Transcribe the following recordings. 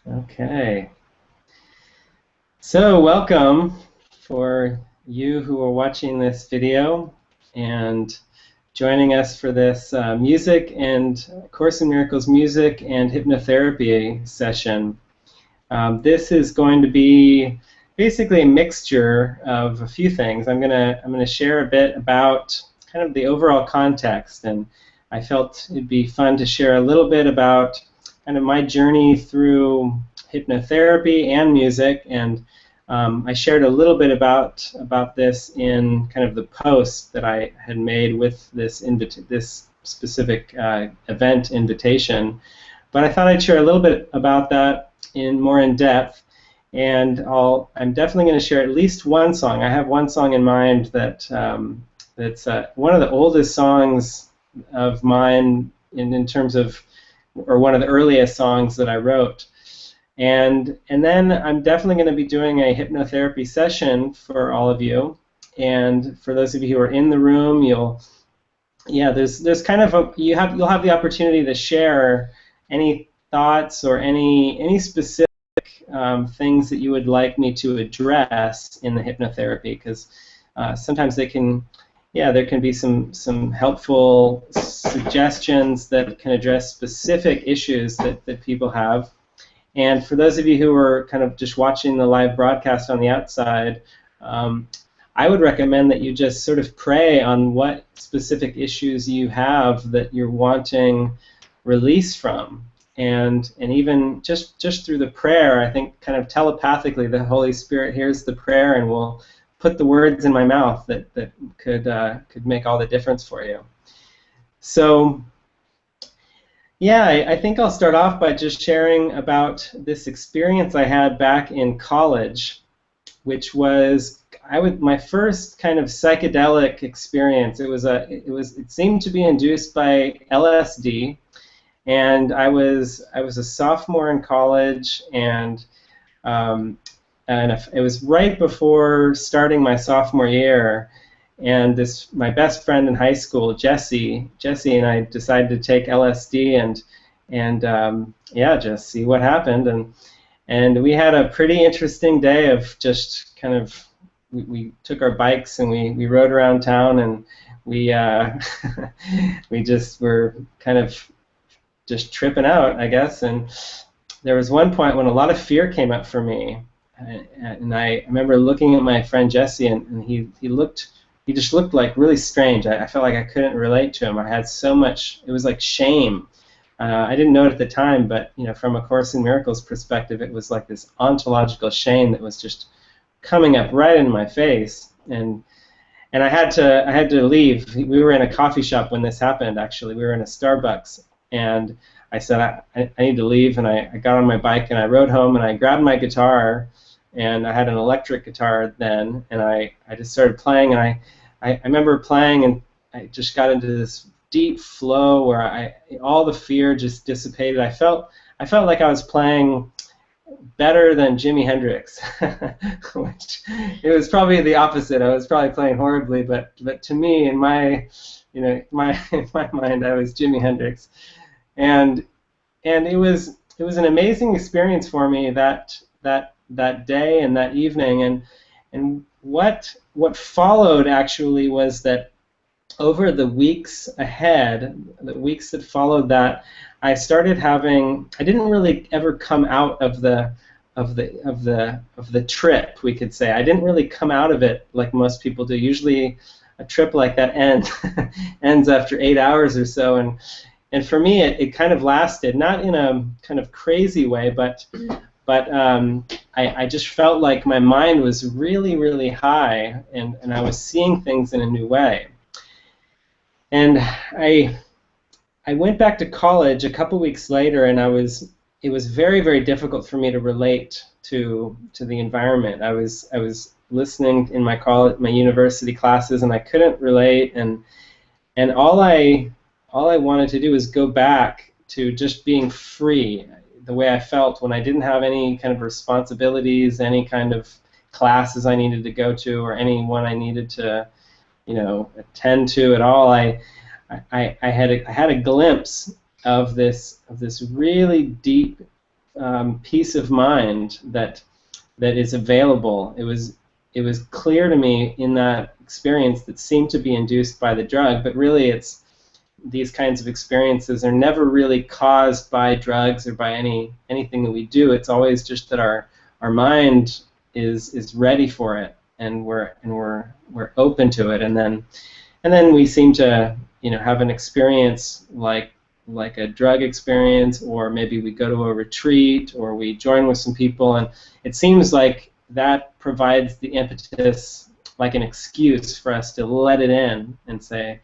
Okay. So welcome for you who are watching this video and joining us for this music and Course in Miracles music and hypnotherapy session. This is going to be basically a mixture of a few things. I'm gonna share a bit about kind of the overall context, and I felt it'd be fun to share a little bit about kind of my journey through hypnotherapy and music, and I shared a little bit about this in kind of the post that I had made with this specific event invitation. But I thought I'd share a little bit about that more in depth, and I'm definitely going to share at least one song. I have one song in mind that's one of the oldest songs of mine in terms of, or one of the earliest songs that I wrote. And then I'm definitely going to be doing a hypnotherapy session for all of you. And for those of you who are in the room, there's kind of you'll have the opportunity to share any thoughts or any specific things that you would like me to address in the hypnotherapy, because sometimes there can be some helpful suggestions that can address specific issues that people have. And for those of you who are kind of just watching the live broadcast on the outside, I would recommend that you just sort of pray on what specific issues you have that you're wanting release from. And even just through the prayer, I think kind of telepathically the Holy Spirit hears the prayer and will put the words in my mouth that could make all the difference for you. So yeah, I think I'll start off by just sharing about this experience I had back in college, which was my first kind of psychedelic experience. It seemed to be induced by LSD, and I was a sophomore in college, and it was right before starting my sophomore year. And my best friend in high school, Jesse and I decided to take LSD and just see what happened. And we had a pretty interesting day of just kind of, we took our bikes and we rode around town, and we we just were kind of just tripping out, I guess. And there was one point when a lot of fear came up for me, and I remember looking at my friend Jesse, and he just looked like really strange. I felt like I couldn't relate to him. I had so much, it was like shame. I didn't know it at the time, but from a Course in Miracles perspective, it was like this ontological shame that was just coming up right in my face. And I had to leave. We were in a coffee shop when this happened, actually. We were in a Starbucks, and I said, I need to leave, and I got on my bike, and I rode home, and I grabbed my guitar, and I had an electric guitar then, and I just started playing, and I remember playing, and I just got into this deep flow where all the fear just dissipated. I felt like I was playing better than Jimi Hendrix, which it was probably the opposite. I was probably playing horribly, but to me, in my in my mind, I was Jimi Hendrix, and it was an amazing experience for me that day and that evening, and what followed actually was that over the weeks ahead, the weeks that followed that, I started having, I didn't really ever come out of the trip, we could say. I didn't really come out of it like most people do. Usually a trip like that ends after 8 hours or so, and for me it kind of lasted, not in a kind of crazy way, but I just felt like my mind was really, really high, and I was seeing things in a new way. And I went back to college a couple weeks later, and it was very, very difficult for me to relate to the environment. I was listening in my university classes, and I couldn't relate, and all I wanted to do was go back to just being free, the way I felt when I didn't have any kind of responsibilities, any kind of classes I needed to go to, or anyone I needed to, attend to at all. I had a glimpse of this really deep peace of mind that is available. It was clear to me in that experience that seemed to be induced by the drug, but really it's these kinds of experiences are never really caused by drugs or by anything that we do. It's always just that our mind is ready for it, and we're open to it, and then we seem to have an experience like a drug experience, or maybe we go to a retreat, or we join with some people, and it seems like that provides the impetus, like an excuse for us to let it in and say,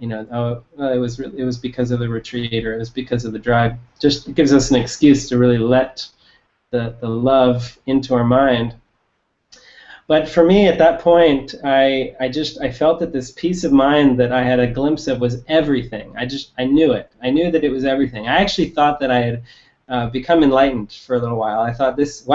oh, well, it was because of the retreat, or it was because of the drug. Just it gives us an excuse to really let the love into our mind. But for me, at that point, I felt that this peace of mind that I had a glimpse of was everything. I knew it. I knew that it was everything. I actually thought that I had become enlightened for a little while. I thought, this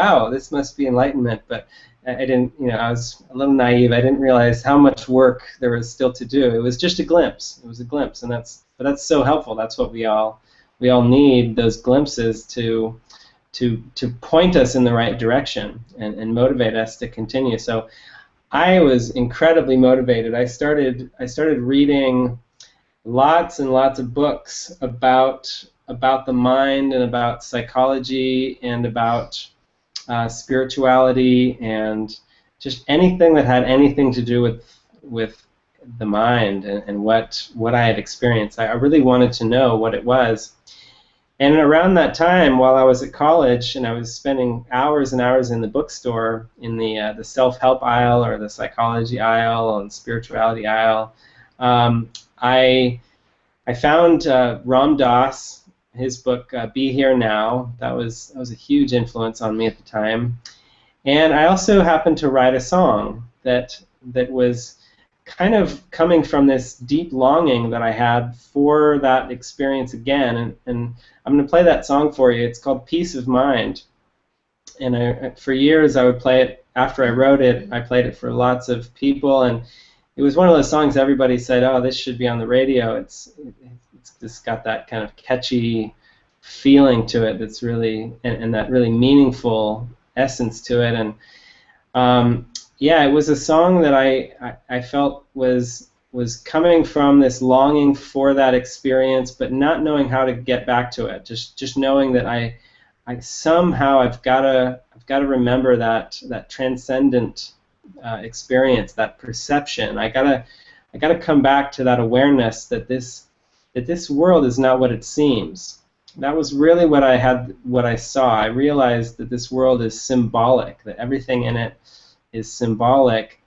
must be enlightenment, but I didn't. I was a little naive. I didn't realize how much work there was still to do. It was just a glimpse. It was a glimpse, and that's so helpful. That's what we all need, those glimpses to point us in the right direction and motivate us to continue. So I was incredibly motivated. I started reading lots and lots of books about the mind and about psychology and about spirituality, and just anything that had anything to do with the mind and what I had experienced. I really wanted to know what it was. And around that time, while I was at college and I was spending hours and hours in the bookstore, in the self-help aisle or the psychology aisle and spirituality aisle, I found Ram Dass, his book Be Here Now. That was a huge influence on me at the time. And I also happened to write a song that was kind of coming from this deep longing that I had for that experience again, and I'm going to play that song for you. It's called Peace of Mind, and for years I would play it. After I wrote it, I played it for lots of people, and it was one of those songs everybody said, oh, this should be on the radio. It's just got that kind of catchy feeling to it that's really, and that really meaningful essence to it, and yeah, it was a song that I felt was coming from this longing for that experience, but not knowing how to get back to it. Just knowing that I somehow I've got to remember that transcendent experience, that perception. I gotta come back to that awareness that this world is not what it seems. That was really what I saw. I realized that this world is symbolic, that everything in it is symbolic,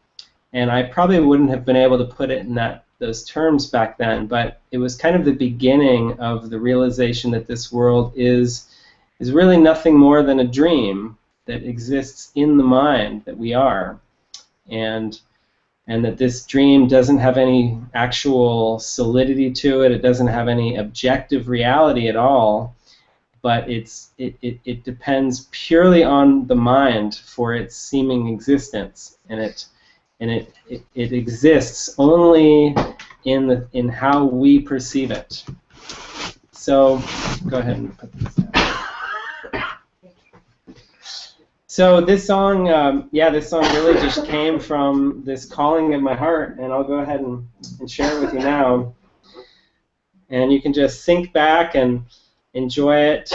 and I probably wouldn't have been able to put it in those terms back then, but it was kind of the beginning of the realization that this world is really nothing more than a dream that exists in the mind that we are, and that this dream doesn't have any actual solidity to it. It doesn't have any objective reality at all, but it depends purely on the mind for its seeming existence, and it exists only in how we perceive it. So go ahead and put this down. So this song, this song really just came from this calling in my heart, and I'll go ahead and share it with you now. And you can just think back and enjoy it.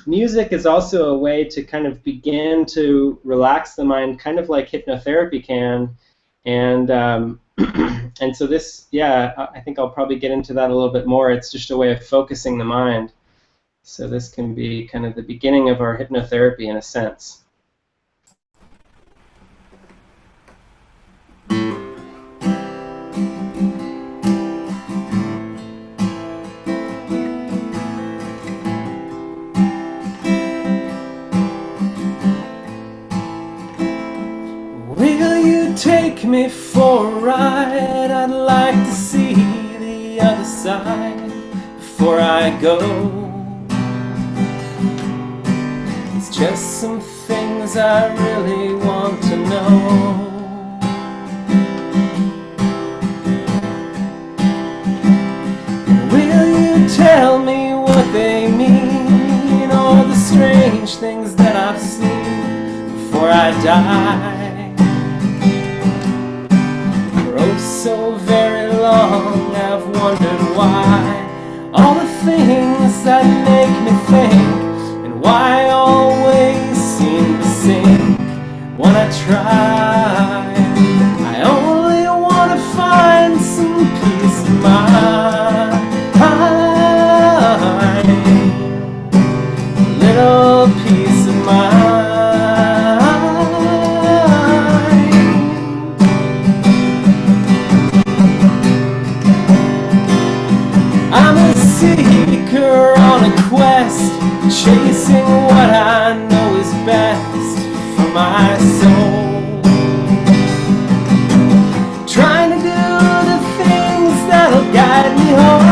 Music is also a way to kind of begin to relax the mind, kind of like hypnotherapy can. And and so this, I think I'll probably get into that a little bit more. It's just a way of focusing the mind. So this can be kind of the beginning of our hypnotherapy in a sense. Will you take me for a ride? I'd like to see the other side before I go. Just some things I really want to know. Will you tell me what they mean, or the strange strange things that I've seen before I die. For oh so very long I've wondered why all the things that make me think, and why I always seem to sink when I try. I only want to find some peace of mind, a little peace of mind. I'm a seeker on a quest, chasing what I know is best for my soul. Trying to do the things that'll guide me home.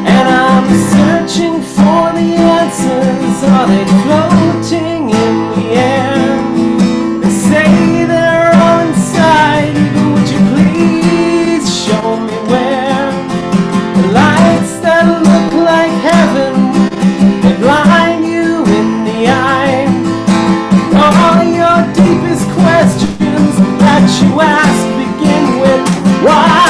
And I'm searching for the answers. Are they floating in the air? They say they're all inside, but would you please show me where? The lights that look like heaven, they blind you in the eye. All your deepest questions that you ask begin with why?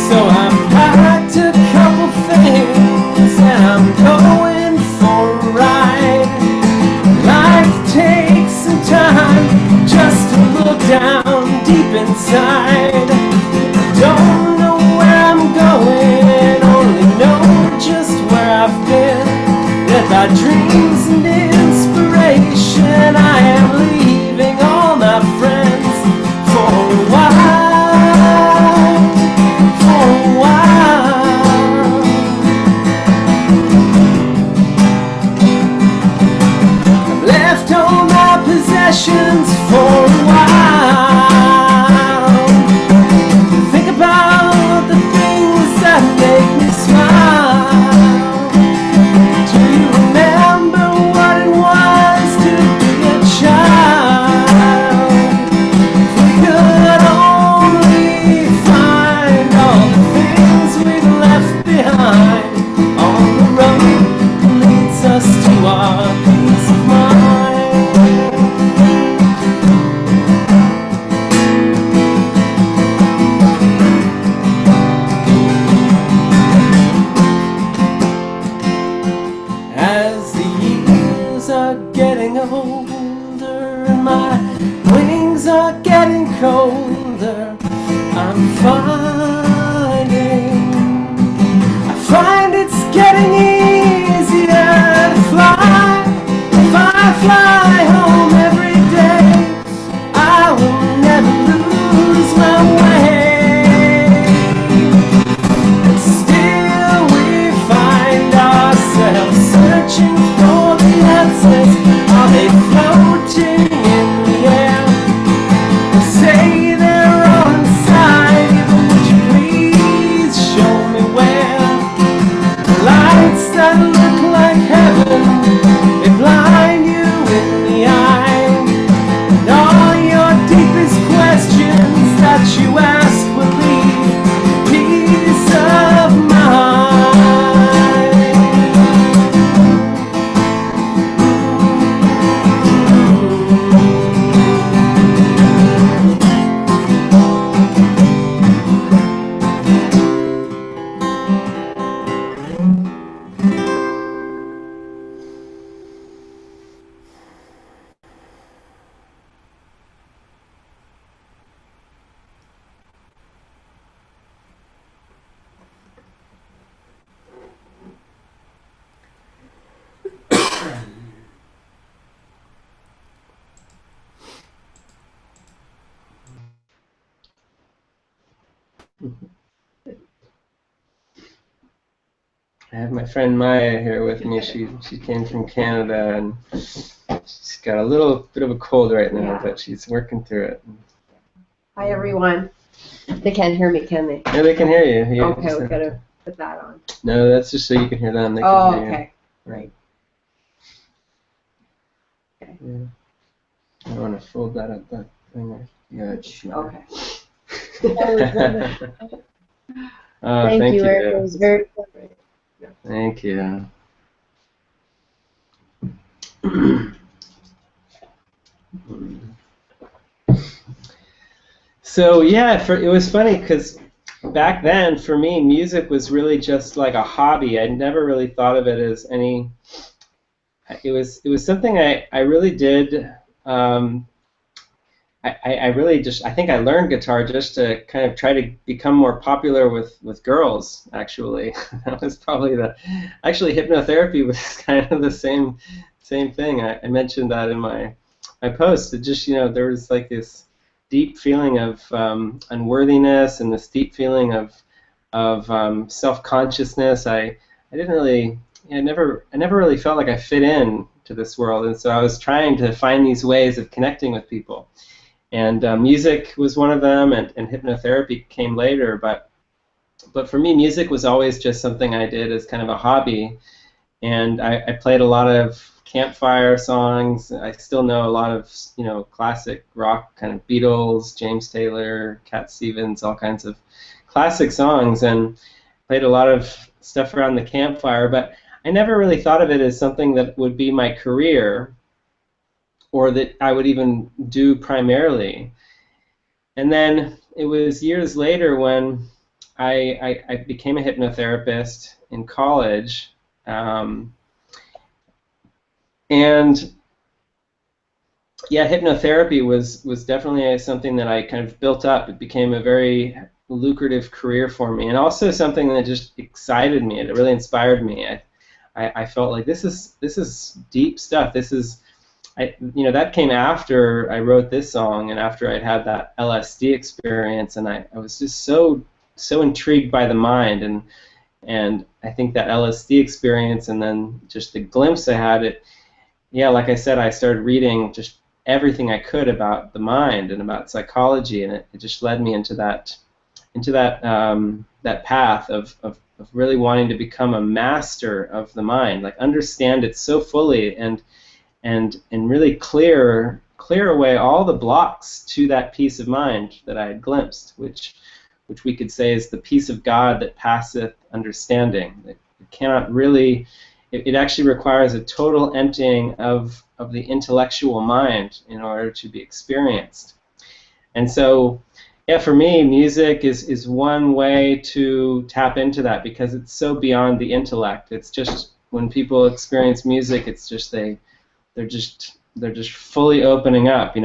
So I've packed a couple things and I'm going for a ride. Life takes some time just to look down deep inside. Don't know where I'm going, only know just where I've been. With our dreams and inspiration, I am leaving all my friends for a while, for a while. I've left all my possessions for a while. Think about the things that make me smile. Do you remember what it was to be a child? If we could only find all the things we've left behind on the road that leads us to our peace of mind. As the years are getting older and my wings are getting colder, I find it's getting easier to fly. If I fly home every day, I will never lose my way. And still we find ourselves searching for the answers. Are they floating in the air? They say they're all inside, but would you please show me where? The lights that look like heaven, they blind you in the eye. And all your deepest questions that you ask will leave peace of I have my friend Maya here with me. She came from Canada, and she's got a little bit of a cold right now, but she's working through it. Hi everyone. They can't hear me, can they? Yeah, they can hear you. Okay, we gotta put that on? No, that's just so you can hear them. They Oh, can hear okay. you. Right. Okay. Yeah. I want to fold that up. That thing. Yeah, it's sure. Okay. Thank you, Erik. It was very clever. Thank you. So yeah, it was funny because back then for me, music was really just like a hobby. I never really thought of it as any. It was something I really did. I really just, I think I learned guitar just to kind of try to become more popular with girls, actually. That was probably actually hypnotherapy was kind of the same thing. I mentioned that in my post. It just, there was like this deep feeling of unworthiness and this deep feeling of self-consciousness. I didn't really, I never really felt like I fit in to this world, and so I was trying to find these ways of connecting with people. And music was one of them, and hypnotherapy came later. But for me, music was always just something I did as kind of a hobby. And I played a lot of campfire songs. I still know a lot of classic rock, kind of Beatles, James Taylor, Cat Stevens, all kinds of classic songs, and played a lot of stuff around the campfire. But I never really thought of it as something that would be my career, or that I would even do primarily. And then it was years later when I became a hypnotherapist in college, and yeah, hypnotherapy was definitely something that I kind of built up. It became a very lucrative career for me, and also something that just excited me. It really inspired me. I felt like this is deep stuff. This is that came after I wrote this song and after I'd had that LSD experience, and I was just so intrigued by the mind, and I think that LSD experience and then just the glimpse I had, like I said, I started reading just everything I could about the mind and about psychology, and it just led me into that path of really wanting to become a master of the mind, like understand it so fully and really clear away all the blocks to that peace of mind that I had glimpsed, which we could say is the peace of God that passeth understanding. It cannot really. It actually requires a total emptying of the intellectual mind in order to be experienced. And so, yeah, for me, music is one way to tap into that because it's so beyond the intellect. It's just when people experience music, it's just they're just fully opening up.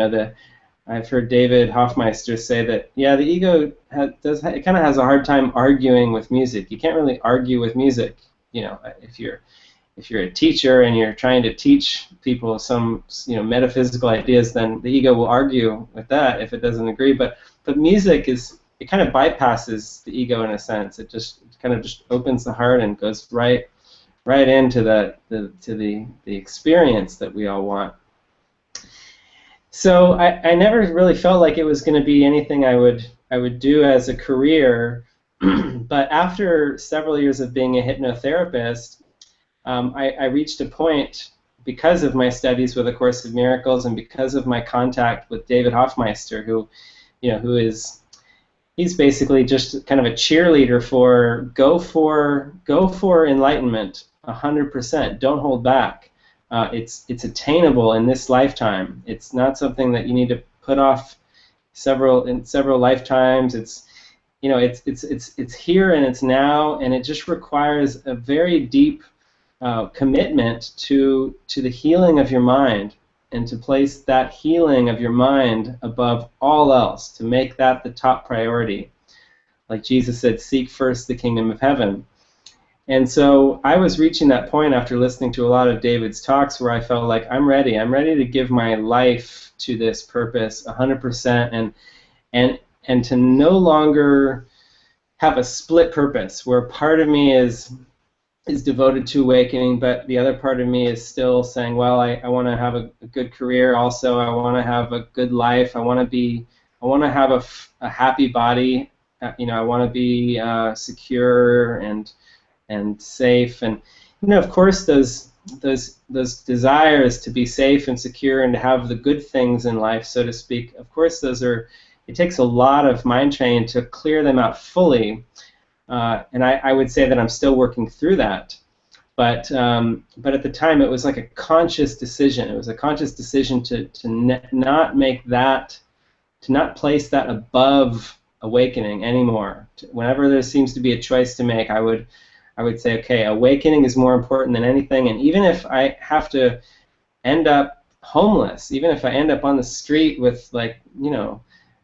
I've heard David Hoffmeister say that the ego kind of has a hard time arguing with music. You can't really argue with music. If you're a teacher and you're trying to teach people some metaphysical ideas, then the ego will argue with that if it doesn't agree. But music it kind of bypasses the ego in a sense. It kind of opens the heart and goes right into the experience that we all want. So I never really felt like it was going to be anything I would do as a career, but after several years of being a hypnotherapist, I reached a point, because of my studies with A Course in Miracles and because of my contact with David Hoffmeister, he's basically just kind of a cheerleader for go for enlightenment 100%. Don't hold back. It's attainable in this lifetime. It's not something that you need to put off several lifetimes. It's here and it's now, and it just requires a very deep commitment to the healing of your mind, and to place that healing of your mind above all else, to make that the top priority. Like Jesus said, seek first the kingdom of heaven. And so I was reaching that point after listening to a lot of David's talks where I felt like I'm ready to give my life to this purpose 100%, and to no longer have a split purpose where part of me is devoted to awakening, but the other part of me is still saying, well, I want to have a good career also. I want to have a good life. I want to have a happy body I want to be secure and safe, and of course those desires to be safe and secure and to have the good things in life, so to speak. Of course, it takes a lot of mind training to clear them out fully, and I would say that I'm still working through that. But at the time, it was like a conscious decision. It was a conscious decision to not make that, to not place that above awakening anymore. Whenever there seems to be a choice to make, I would say, okay, awakening is more important than anything. And even if I have to end up homeless, even if I end up on the street with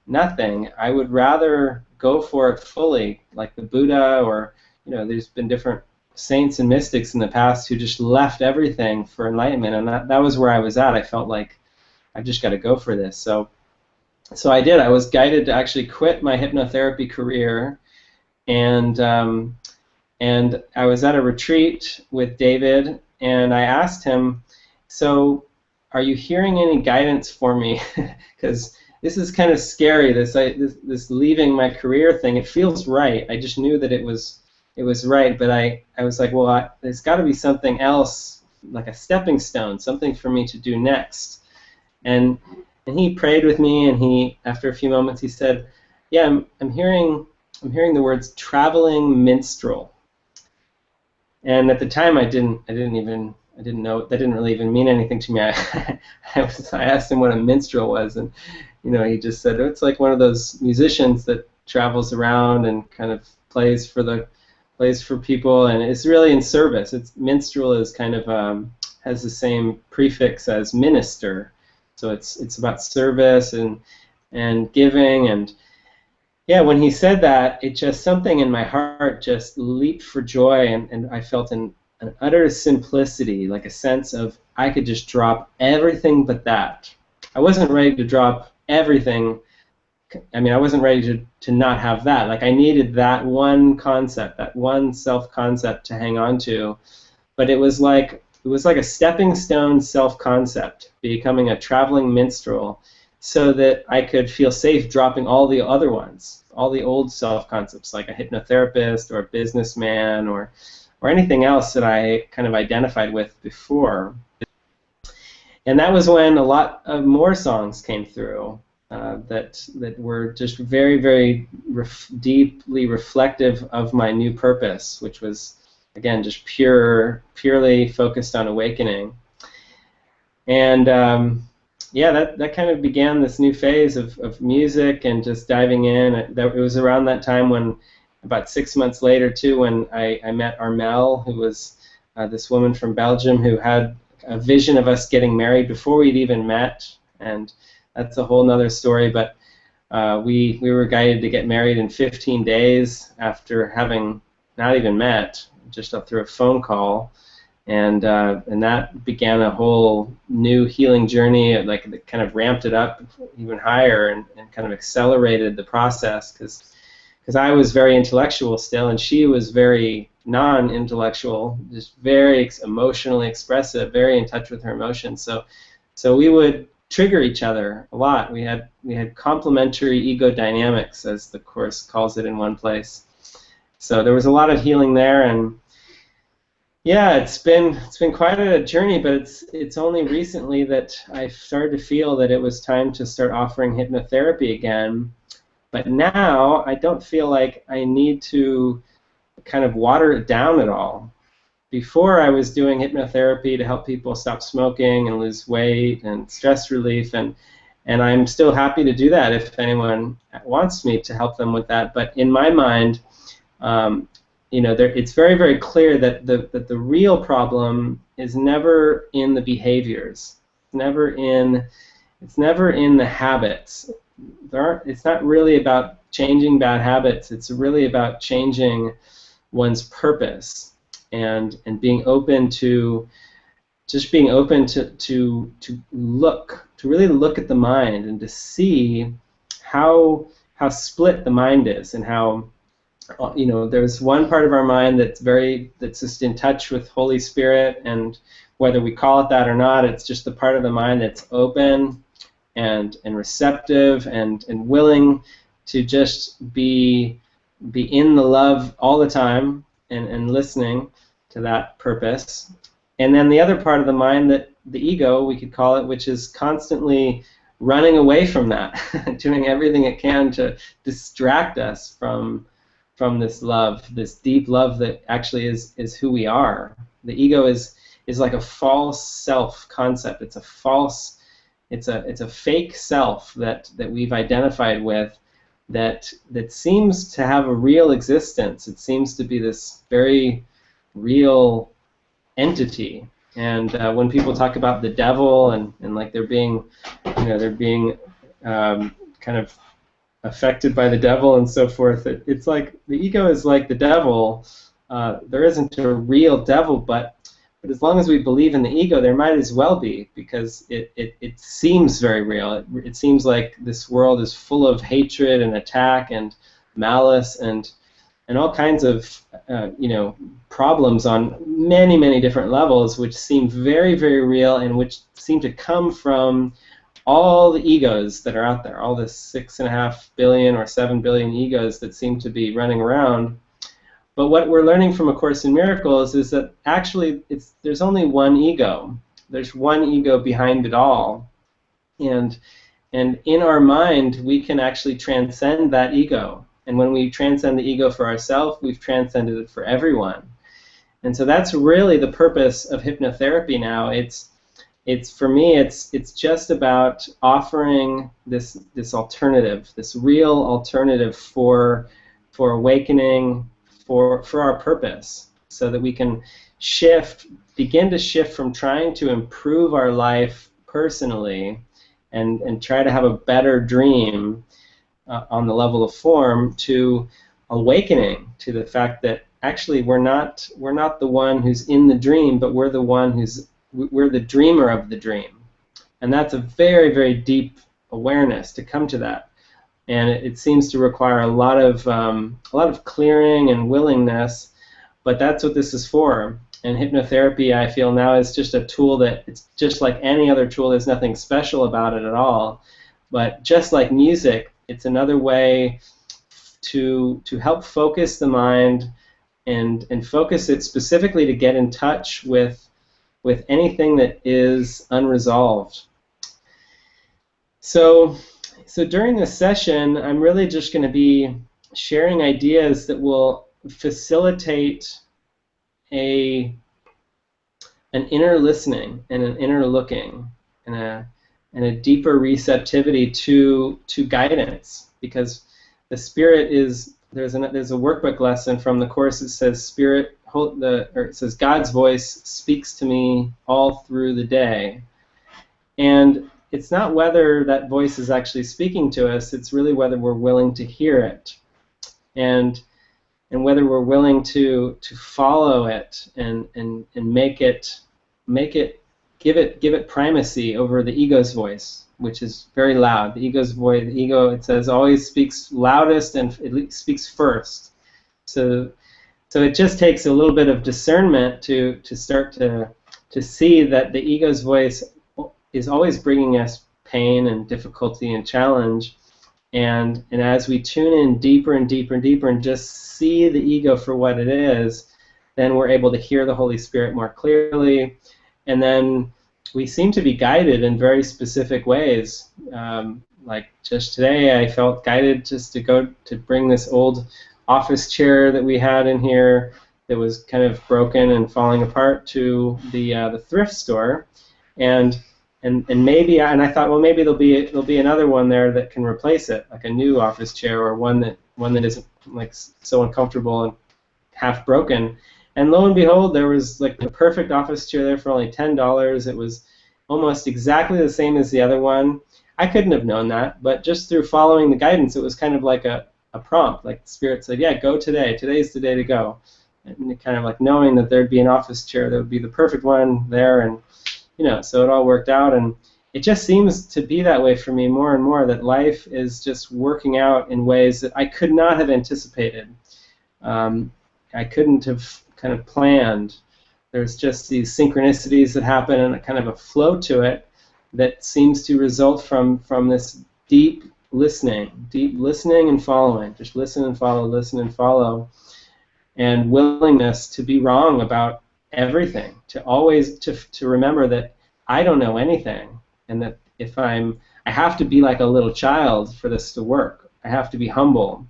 nothing, I would rather go for it fully, like the Buddha, or there's been different saints and mystics in the past who just left everything for enlightenment, and that was where I was at. I felt like I've just got to go for this. So I did. I was guided to actually quit my hypnotherapy career, and I was at a retreat with David, and I asked him, so are you hearing any guidance for me? Because this is kind of scary, this leaving my career thing. It feels right. I just knew that it was right, but I was like, well, there's got to be something else, like a stepping stone, something for me to do next. And he prayed with me, and after a few moments, he said, yeah, I'm hearing the words traveling minstrel. And at the time, I didn't know, that didn't really even mean anything to me. I asked him what a minstrel was, and he just said, it's like one of those musicians that travels around and kind of plays for people, and it's really in service. Minstrel is kind of has the same prefix as minister, so it's about service and giving. And yeah, when he said that, it just, something in my heart just leaped for joy, and I felt an utter simplicity, like a sense of I could just drop everything but that. I wasn't ready to drop everything. I mean, I wasn't ready to not have that. Like, I needed that one concept, that one self-concept to hang on to. But it was like a stepping stone self-concept, becoming a traveling minstrel, so that I could feel safe dropping all the other ones, all the old self-concepts, like a hypnotherapist or a businessman or anything else that I kind of identified with before. And that was when a lot of more songs came through. That were just very, very deeply reflective of my new purpose, which was, again, just purely focused on awakening. And yeah, that kind of began this new phase of music and just diving in. It was around that time when, about 6 months later too, when I met Armel, who was this woman from Belgium who had a vision of us getting married before we'd even met. And that's a whole nother story, but we were guided to get married in 15 days after having not even met, just up through a phone call, and that began a whole new healing journey. Like, it kind of ramped it up even higher and kind of accelerated the process, because I was very intellectual still, and she was very non-intellectual, just very emotionally expressive, very in touch with her emotions. So we would trigger each other a lot. We had complementary ego dynamics, as the Course calls it in one place. So there was a lot of healing there, and yeah, it's been quite a journey. But it's only recently that I started to feel that it was time to start offering hypnotherapy again. But now I don't feel like I need to kind of water it down at all. Before, I was doing hypnotherapy to help people stop smoking and lose weight and stress relief, and I'm still happy to do that if anyone wants me to help them with that. But in my mind, it's very, very clear that the real problem is never in the behaviors. It's never in the habits. It's not really about changing bad habits. It's really about changing one's purpose. And being open to really look at the mind and to see how split the mind is, and how there's one part of our mind that's just in touch with Holy Spirit, and whether we call it that or not, it's just the part of the mind that's open and receptive and willing to just be be in the love all the time and listening to that purpose. And then the other part of the mind, that the ego, we could call it, which is constantly running away from that, doing everything it can to distract us from this love, this deep love that actually is who we are. The ego is like a false self concept. It's a fake self that we've identified with, that seems to have a real existence. It seems to be this very real entity. And when people talk about the devil and like they're being kind of affected by the devil and so forth, it's like the ego is like the devil. There isn't a real devil, but as long as we believe in the ego, there might as well be, because it seems very real. It seems like this world is full of hatred and attack and malice and all kinds of problems on many, many different levels, which seem very, very real and which seem to come from all the egos that are out there, all the 6.5 billion or 7 billion egos that seem to be running around. But what we're learning from A Course in Miracles is that actually there's only one ego. There's one ego behind it all. And in our mind, we can actually transcend that ego. And when we transcend the ego for ourselves, we've transcended it for everyone. And so that's really the purpose of hypnotherapy now. It's for me, it's just about offering this alternative, this real alternative for awakening, for our purpose, so that we can begin to shift from trying to improve our life personally and try to have a better dream on the level of form, to awakening to the fact that actually we're not the one who's in the dream, but we're the dreamer of the dream. And that's a very, very deep awareness to come to that. And it seems to require a lot of clearing and willingness, but that's what this is for. And hypnotherapy, I feel now, is just a tool that it's just like any other tool. There's nothing special about it at all. But just like music, it's another way to help focus the mind and focus it specifically to get in touch with anything that is unresolved. So during this session, I'm really just going to be sharing ideas that will facilitate an inner listening and an inner looking and a deeper receptivity to guidance, because the spirit is there's a workbook lesson from the Course that says it says God's voice speaks to me all through the day. And it's not whether that voice is actually speaking to us, it's really whether we're willing to hear it, and whether we're willing to follow it and give it primacy over the ego's voice, which is very loud. The ego's voice, it says, always speaks loudest and it speaks first. So it just takes a little bit of discernment to start to see that the ego's voice is always bringing us pain and difficulty and challenge. And as we tune in deeper and deeper and deeper and just see the ego for what it is, then we're able to hear the Holy Spirit more clearly. And then we seem to be guided in very specific ways. Like just today, I felt guided just to go to bring this old office chair that we had in here that was kind of broken and falling apart to the thrift store, and maybe I thought, well, maybe there'll be another one there that can replace it, like a new office chair, or one that isn't like so uncomfortable and half broken. And lo and behold, there was like the perfect office chair there for only $10. It was almost exactly the same as the other one. I couldn't have known that, but just through following the guidance, it was kind of like a prompt. Like the Spirit said, yeah, go today. Today's the day to go. And kind of like knowing that there'd be an office chair that would be the perfect one there, and so it all worked out. And it just seems to be that way for me more and more, that life is just working out in ways that I could not have anticipated. I couldn't have kind of planned. There's just these synchronicities that happen and a kind of a flow to it that seems to result from this deep listening, deep listening and following. Just listen and follow, and willingness to be wrong about everything. To always to remember that I don't know anything, and that if I have to be like a little child for this to work. I have to be humble.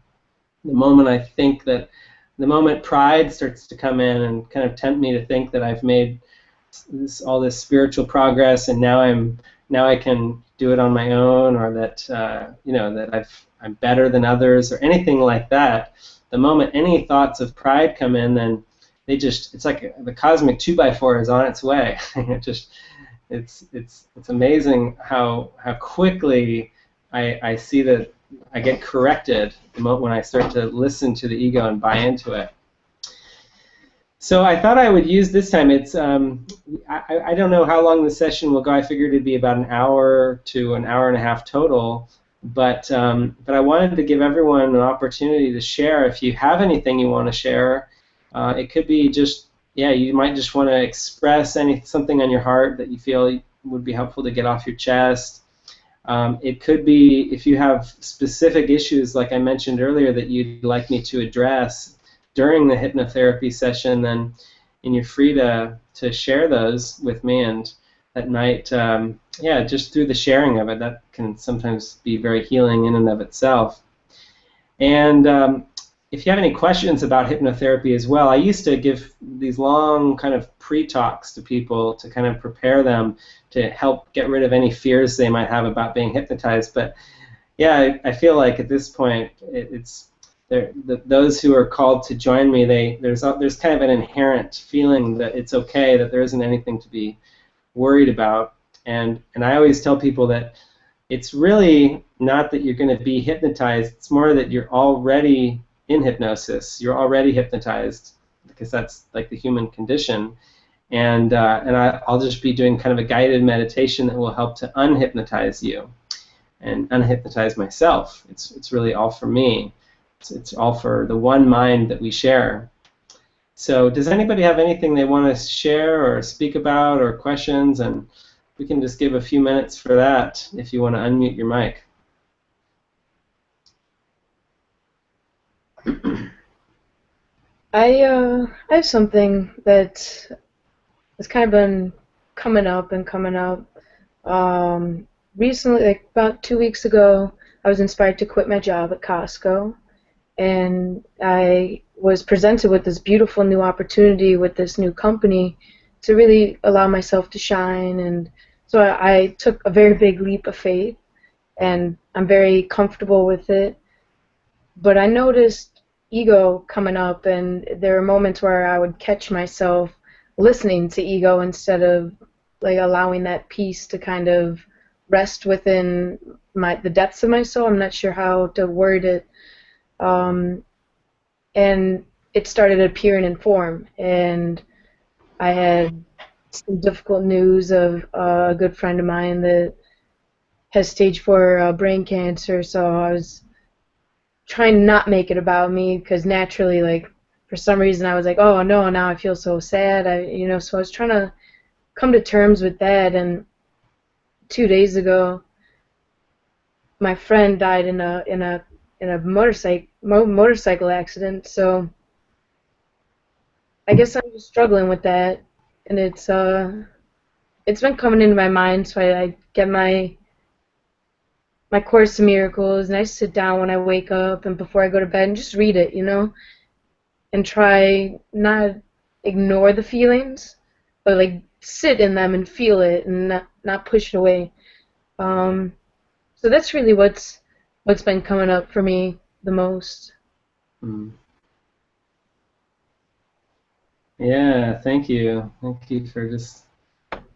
The moment pride starts to come in and kind of tempt me to think that I've made all this spiritual progress and now I can do it on my own, or that that I'm better than others or anything like that. The moment any thoughts of pride come in, then it's like the cosmic 2x4 is on its way. It's amazing how quickly I see that I get corrected the moment when I start to listen to the ego and buy into it. So I thought I would use this time. It's I don't know how long the session will go. I figured it'd be about an hour to an hour and a half total. But I wanted to give everyone an opportunity to share. If you have anything you want to share, it could be just you might just want to express something on your heart that you feel would be helpful to get off your chest. It could be if you have specific issues, like I mentioned earlier, that you'd like me to address during the hypnotherapy session, then you're free to share those with me, and that might, just through the sharing of it, that can sometimes be very healing in and of itself. And if you have any questions about hypnotherapy as well, I used to give these long kind of pre-talks to people to kind of prepare them to help get rid of any fears they might have about being hypnotized. But yeah, I feel like at this point, those who are called to join me, there's kind of an inherent feeling that it's okay, that there isn't anything to be worried about. And I always tell people that it's really not that you're going to be hypnotized, it's more that you're already in hypnosis. You're already hypnotized, because that's like the human condition. And I'll just be doing kind of a guided meditation that will help to unhypnotize you and unhypnotize myself. It's really all for me. It's all for the one mind that we share. So does anybody have anything they want to share or speak about or questions? And we can just give a few minutes for that if you want to unmute your mic. I have something that has kind of been coming up. Recently, like about 2 weeks ago, I was inspired to quit my job at Costco, and I was presented with this beautiful new opportunity with this new company to really allow myself to shine. And so I took a very big leap of faith, and I'm very comfortable with it. But I noticed ego coming up, and there are moments where I would catch myself listening to ego instead of like allowing that peace to kind of rest within the depths of my soul. I'm not sure how to word it. And it started appearing in form, and I had some difficult news of a good friend of mine that has stage 4 brain cancer, so I was trying to not make it about me, because naturally, like, for some reason I was like, oh no, now I feel so sad, so I was trying to come to terms with that. And 2 days ago, my friend died in a motorcycle accident, so I guess I'm just struggling with that, and it's been coming into my mind. So I get my Course in Miracles, and I sit down when I wake up and before I go to bed and just read it, and try not ignore the feelings, but like sit in them and feel it and not push it away. So that's really what's been coming up for me the most. Yeah, thank you. Thank you for just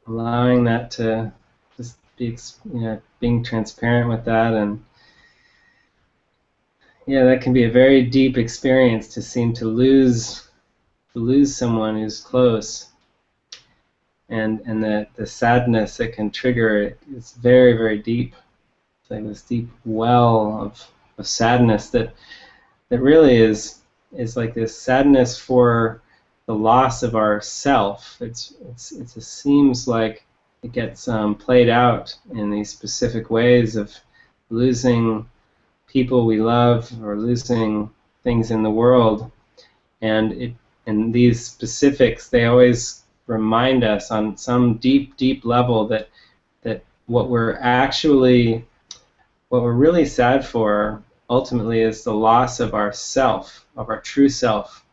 allowing that to just be, being transparent with that. And yeah, that can be a very deep experience to seem to lose someone who's close. And the sadness that can trigger it is very, very deep. It's like this deep well of sadness that really is like this sadness for the loss of our self. It seems like it gets played out in these specific ways of losing people we love or losing things in the world. And these specifics, they always remind us on some deep, deep level that what we're really sad for ultimately is the loss of our self, of our true self,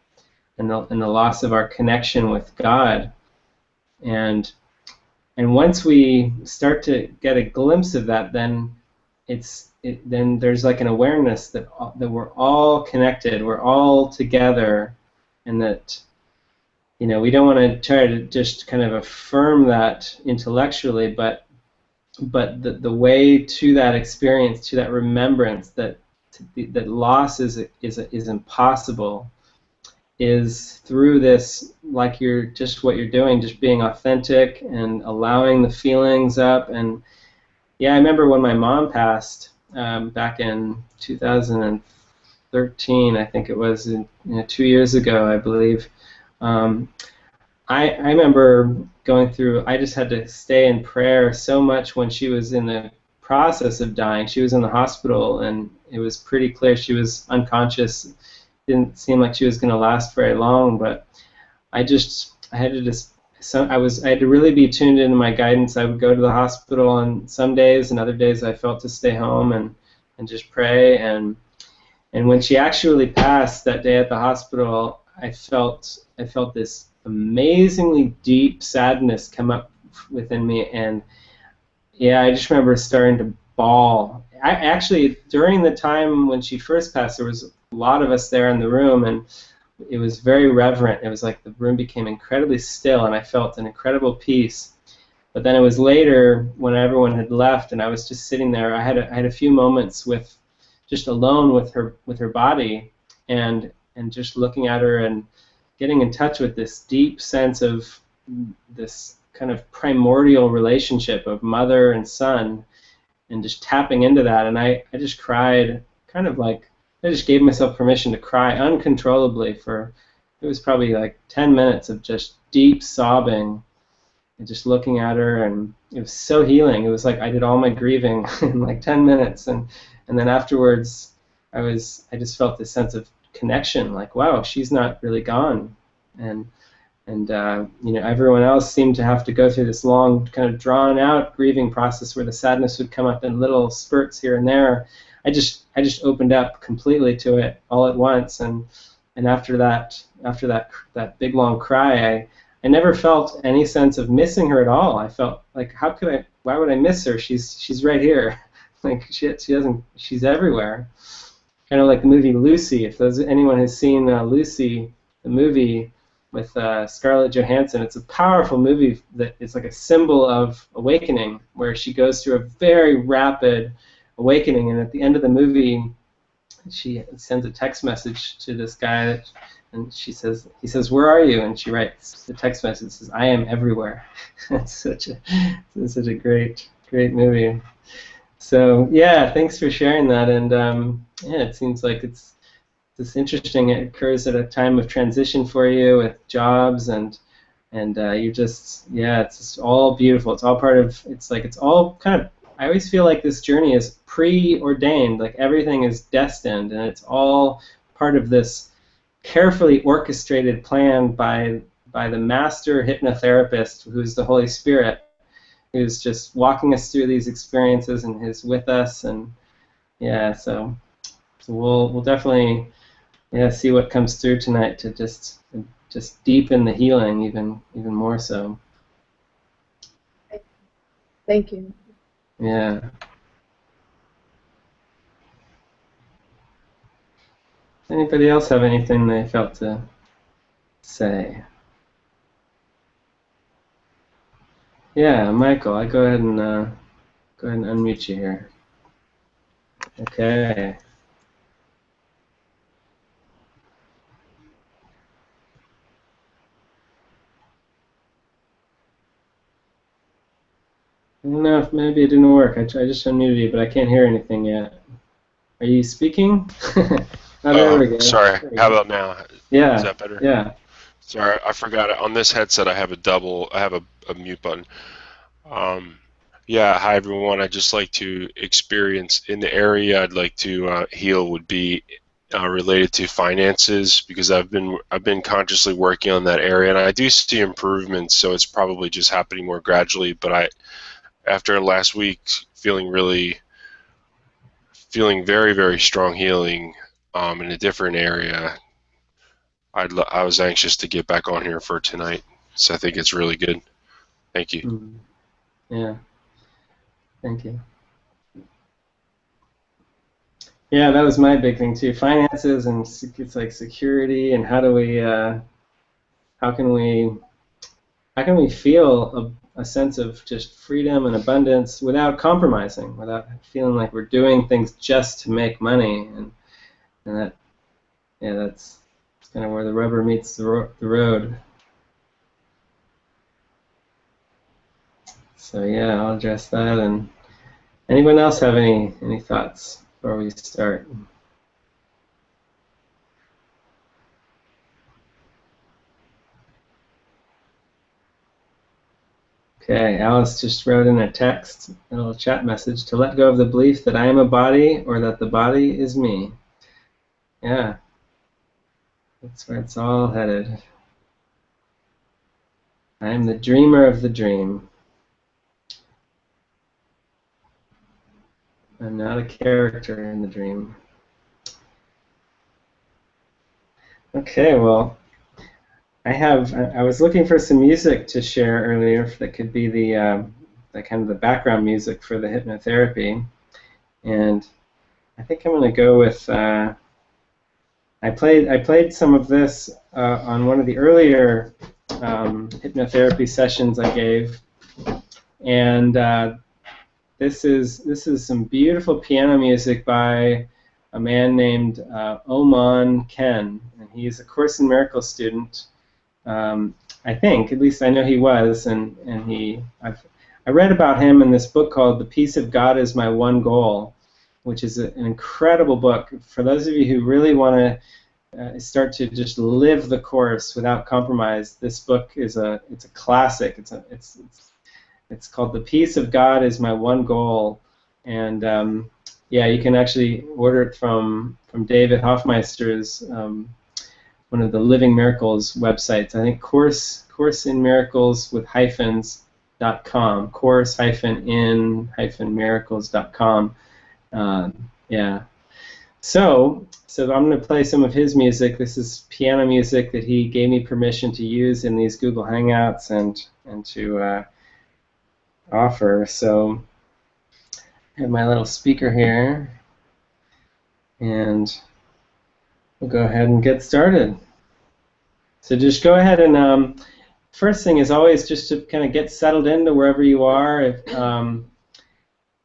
and the loss of our connection with God. And once we start to get a glimpse of that, then then there's like an awareness that we're all connected, we're all together, and that we don't want to try to just kind of affirm that intellectually, but the way to that experience, to that remembrance that loss is impossible, is through this, like what you're doing, just being authentic and allowing the feelings up. And yeah, I remember when my mom passed back in 2013, I think it was, 2 years ago, I believe. I remember going through, I just had to stay in prayer so much when she was in the process of dying. She was in the hospital, and it was pretty clear she was unconscious. Didn't seem like she was going to last very long, but I had to really be tuned into my guidance. I would go to the hospital on some days, and other days I felt to stay home and just pray. And when she actually passed that day at the hospital, I felt this amazingly deep sadness come up within me, and yeah, I just remember starting to bawl. I actually, during the time when she first passed, there was a lot of us there in the room, and it was very reverent. It was like the room became incredibly still, and I felt an incredible peace. But then it was later, when everyone had left and I was just sitting there, I had a few moments just alone with her body, and just looking at her and getting in touch with this deep sense of this kind of primordial relationship of mother and son, and just tapping into that. And I just cried, kind of like, I just gave myself permission to cry uncontrollably for, it was probably like 10 minutes of just deep sobbing and just looking at her, and it was so healing. It was like I did all my grieving in like 10 minutes, and then afterwards I just felt this sense of connection, like, wow, she's not really gone. And everyone else seemed to have to go through this long, kind of drawn out grieving process where the sadness would come up in little spurts here and there. I just opened up completely to it all at once, and after that big long cry, I never felt any sense of missing her at all. I felt like, why would I miss her? She's right here. Like she's everywhere. Kind of like the movie Lucy. If anyone has seen Lucy, the movie with Scarlett Johansson, it's a powerful movie that is like a symbol of awakening, where she goes through a very rapid awakening, and at the end of the movie, she sends a text message to this guy, and he says, "Where are you?" And she writes the text message, says, "I am everywhere." It's such a great movie. So yeah, thanks for sharing that. And yeah, it seems like it's interesting. It occurs at a time of transition for you with jobs, and you just, yeah, it's just all beautiful. It's all part of. It's all kind of. I always feel like this journey is preordained. Like everything is destined, and it's all part of this carefully orchestrated plan by the master hypnotherapist, who's the Holy Spirit, who's just walking us through these experiences and is with us. And yeah, so we'll definitely see what comes through tonight to just deepen the healing even more so. Thank you. Yeah. Anybody else have anything they felt to say? Yeah, Michael, I go ahead and unmute you here. Okay. I don't know if maybe it didn't work. I just unmuted you, but I can't hear anything yet. Are you speaking? Oh, there we go. Sorry. How about now? Yeah. Is that better? Yeah. Sorry, I forgot it. On this headset, I have a mute button. Yeah, hi everyone. I'd just like to experience in the area I'd like to heal would be related to finances because I've been consciously working on that area and I do see improvements. So it's probably just happening more gradually. But after last week, feeling very very strong healing in a different area, I was anxious to get back on here for tonight. So I think it's really good. Thank you. Yeah, thank you. Yeah, that was my big thing too. Finances and it's like security and how can we feel a sense of just freedom and abundance without compromising, without feeling like we're doing things just to make money, and that, yeah, that's kind of where the rubber meets the road. So yeah, I'll address that. And anyone else have any thoughts before we start? Okay, Alice just wrote in a text, a little chat message, to let go of the belief that I am a body or that the body is me. Yeah, that's where it's all headed. I am the dreamer of the dream. I'm not a character in the dream. Okay, well, I was looking for some music to share earlier that could be the kind of the background music for the hypnotherapy, and I think I'm going to go with. I played some of this on one of the earlier hypnotherapy sessions I gave, and this is some beautiful piano music by a man named Oman Ken, and he's a Course in Miracles student. I think, at least I know he was, and I read about him in this book called The Peace of God is My One Goal, which is an incredible book. For those of you who really want to start to just live the Course without compromise, this book it's a classic. It's called The Peace of God is My One Goal, and yeah, you can actually order it from David Hoffmeister's one of the Living Miracles websites. I think Course in Miracles with hyphens.com, course-in-miracles.com. Yeah. So I'm going to play some of his music. This is piano music that he gave me permission to use in these Google Hangouts and to offer. So I have my little speaker here, and we'll go ahead and get started. So just go ahead and first thing is always just to kind of get settled into wherever you are.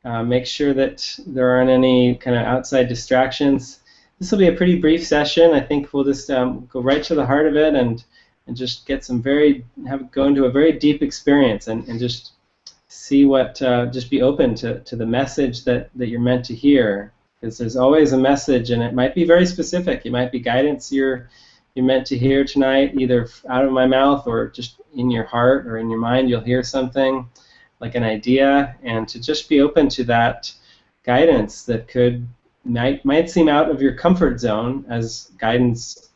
Make sure that there aren't any kind of outside distractions. This will be a pretty brief session. I think we'll just go right to the heart of it and just get go into a very deep experience and just see what, just be open to the message that you're meant to hear. Because there's always a message, and it might be very specific. It might be guidance you're meant to hear tonight, either out of my mouth or just in your heart or in your mind. You'll hear something like an idea, and to just be open to that guidance that might seem out of your comfort zone, as guidance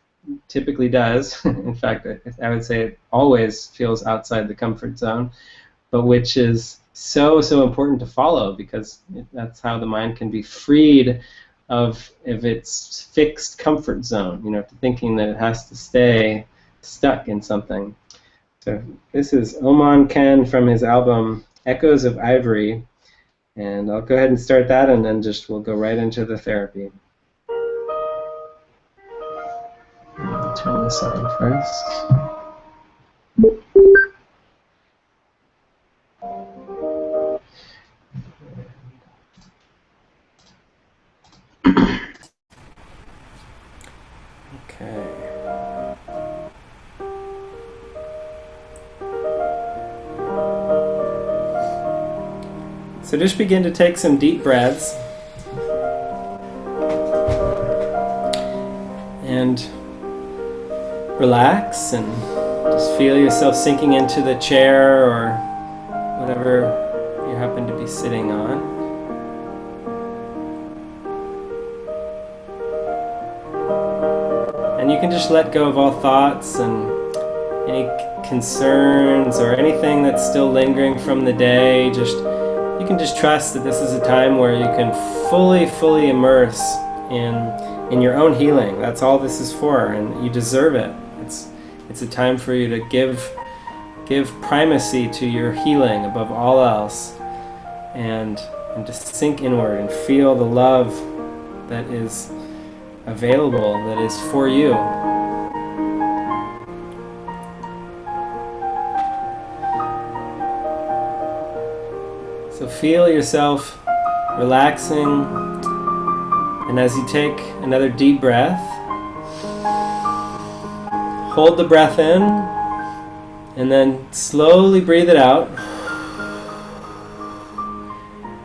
typically does. In fact, I would say it always feels outside the comfort zone, but which is so important to follow, because that's how the mind can be freed of its fixed comfort zone, to thinking that it has to stay stuck in something. So this is Oman Ken from his album Echoes of Ivory, and I'll go ahead and start that, and then we'll go right into the therapy. I'll turn this on first. So just begin to take some deep breaths and relax, and just feel yourself sinking into the chair or whatever you happen to be sitting on. And you can just let go of all thoughts and any concerns or anything that's still lingering from the day. You can just trust that this is a time where you can fully immerse in your own healing. That's all this is for, and you deserve it. It's a time for you to give primacy to your healing above all else, and just sink inward and feel the love that is available, that is for you. So feel yourself relaxing, and as you take another deep breath, hold the breath in, and then slowly breathe it out.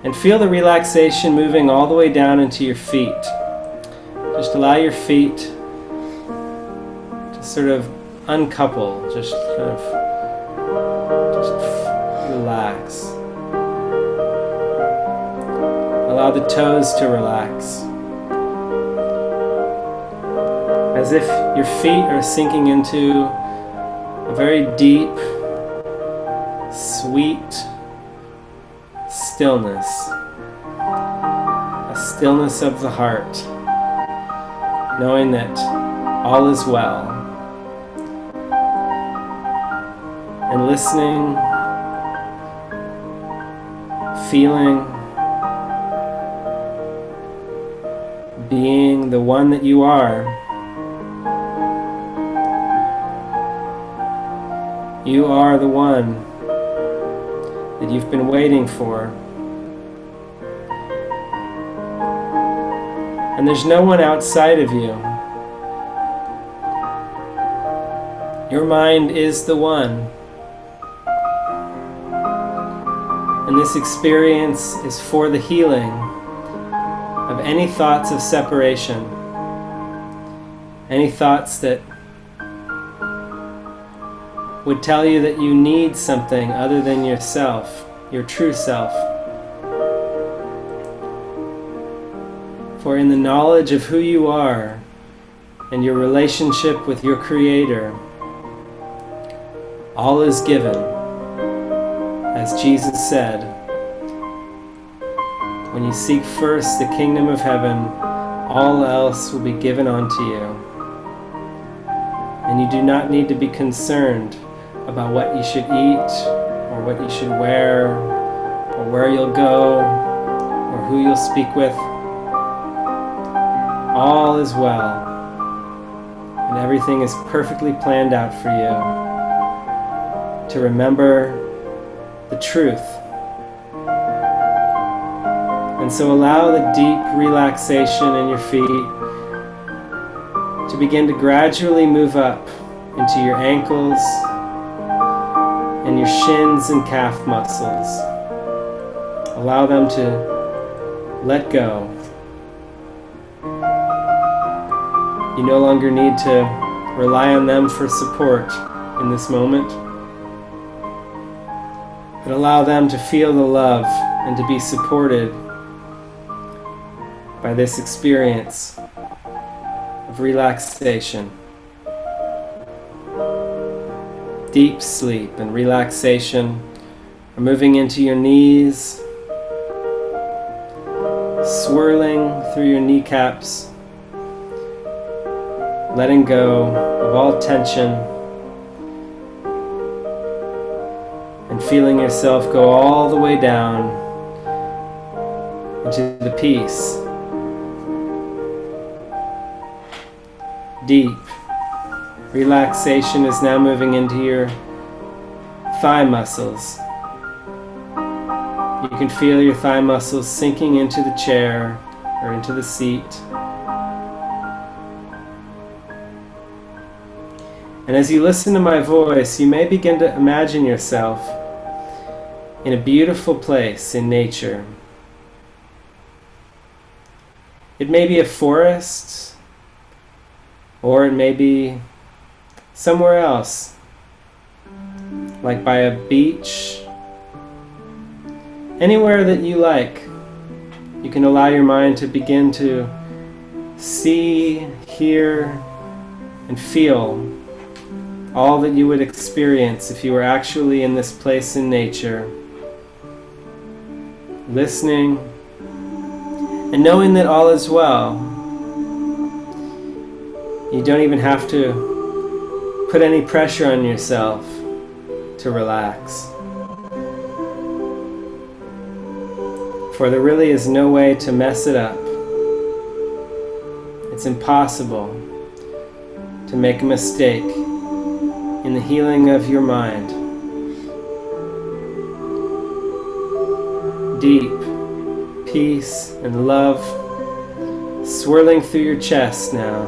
And feel the relaxation moving all the way down into your feet. Just allow your feet to sort of uncouple, just relax. Allow the toes to relax. As if your feet are sinking into a very deep, sweet stillness. A stillness of the heart, knowing that all is well. And listening, feeling, being the one that you are. You are the one that you've been waiting for. And there's no one outside of you. Your mind is the one. And this experience is for the healing of any thoughts of separation, any thoughts that would tell you that you need something other than yourself, your true self. For in the knowledge of who you are and your relationship with your Creator, all is given. As Jesus said, when you seek first the kingdom of heaven, all else will be given unto you. And you do not need to be concerned about what you should eat, or what you should wear, or where you'll go, or who you'll speak with. All is well, and everything is perfectly planned out for you to remember the truth. And so allow the deep relaxation in your feet to begin to gradually move up into your ankles and your shins and calf muscles. Allow them to let go. You no longer need to rely on them for support in this moment, but allow them to feel the love and to be supported by this experience of relaxation. Deep sleep and relaxation are moving into your knees, swirling through your kneecaps, letting go of all tension, and feeling yourself go all the way down into the peace. Deep relaxation is now moving into your thigh muscles. You can feel your thigh muscles sinking into the chair or into the seat. And as you listen to my voice, you may begin to imagine yourself in a beautiful place in nature. It may be a forest, or it may be somewhere else, like by a beach. Anywhere that you like, you can allow your mind to begin to see, hear, and feel all that you would experience if you were actually in this place in nature, listening and knowing that all is well. You don't even have to put any pressure on yourself to relax. For there really is no way to mess it up. It's impossible to make a mistake in the healing of your mind. Deep peace and love swirling through your chest now.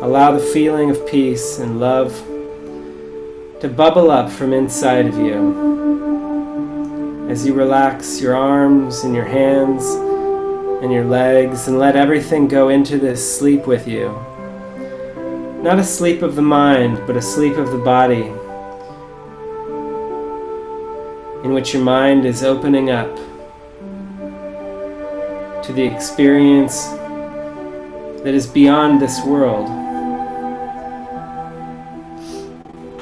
Allow the feeling of peace and love to bubble up from inside of you as you relax your arms and your hands and your legs and let everything go into this sleep with you. Not a sleep of the mind, but a sleep of the body, in which your mind is opening up to the experience that is beyond this world.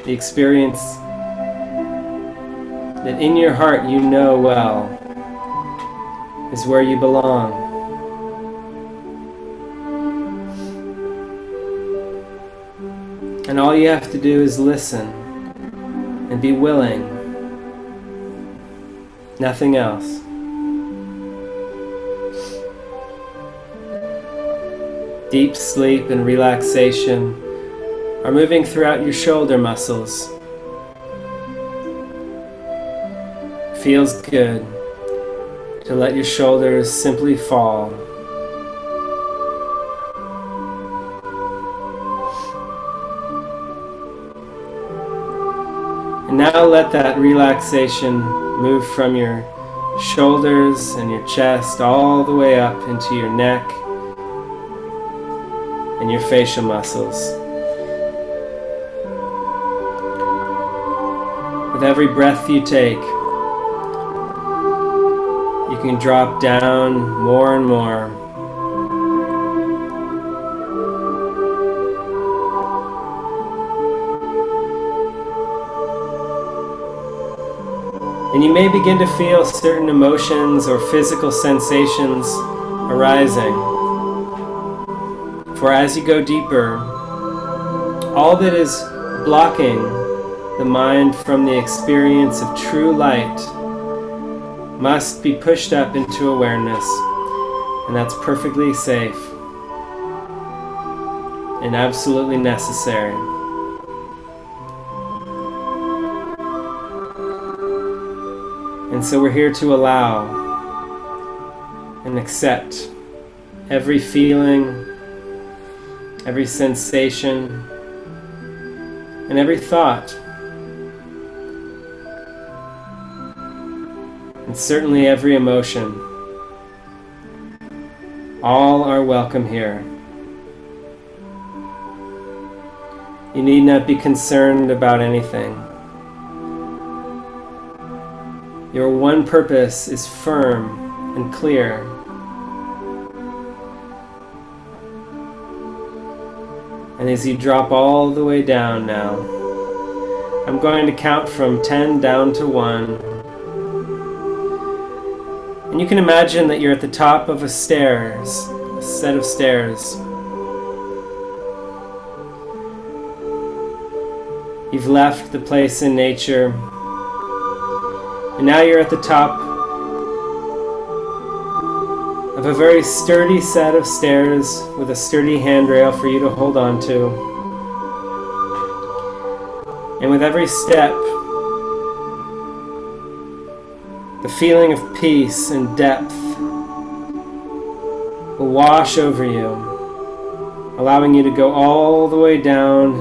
The experience that in your heart you know well is where you belong. And all you have to do is listen and be willing. Nothing else. Deep sleep and relaxation are moving throughout your shoulder muscles. Feels good to let your shoulders simply fall. And now let that relaxation move from your shoulders and your chest all the way up into your neck and your facial muscles. With every breath you take, you can drop down more and more. And you may begin to feel certain emotions or physical sensations arising. For as you go deeper, all that is blocking the mind from the experience of true light must be pushed up into awareness, and that's perfectly safe and absolutely necessary. And so we're here to allow and accept every feeling, every sensation, and every thought. And certainly every emotion. All are welcome here. You need not be concerned about anything. Your one purpose is firm and clear. And as you drop all the way down now, I'm going to count from 10 down to 1. And you can imagine that you're at the top of a set of stairs. You've left the place in nature, and now you're at the top of a very sturdy set of stairs with a sturdy handrail for you to hold on to. And with every step, the feeling of peace and depth will wash over you, allowing you to go all the way down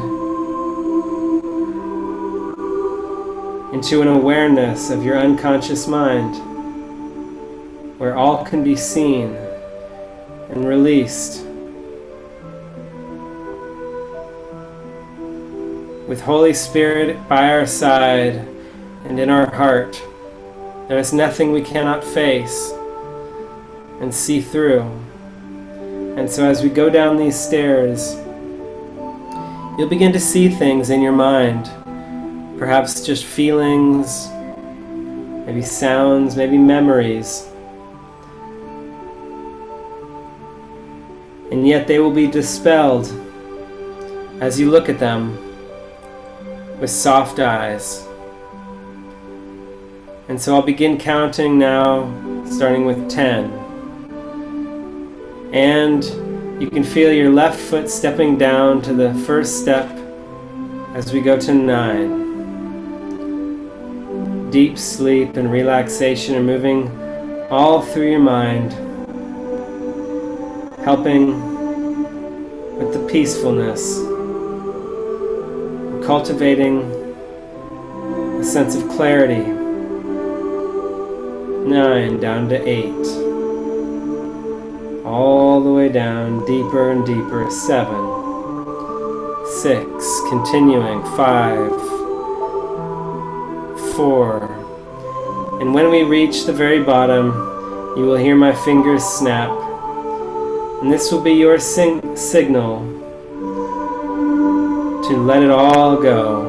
into an awareness of your unconscious mind, where all can be seen and released. With Holy Spirit by our side and in our heart, There is nothing we cannot face and see through. And so as we go down these stairs, you'll begin to see things in your mind. Perhaps just feelings, maybe sounds, maybe memories. And yet they will be dispelled as you look at them with soft eyes. And so I'll begin counting now, starting with 10. And you can feel your left foot stepping down to the first step as we go to 9. Deep sleep and relaxation are moving all through your mind, helping with the peacefulness, cultivating a sense of clarity. 9 down to 8. All the way down, deeper and deeper. 7. 6. Continuing. 5. 4. And when we reach the very bottom, you will hear my fingers snap. And this will be your signal to let it all go,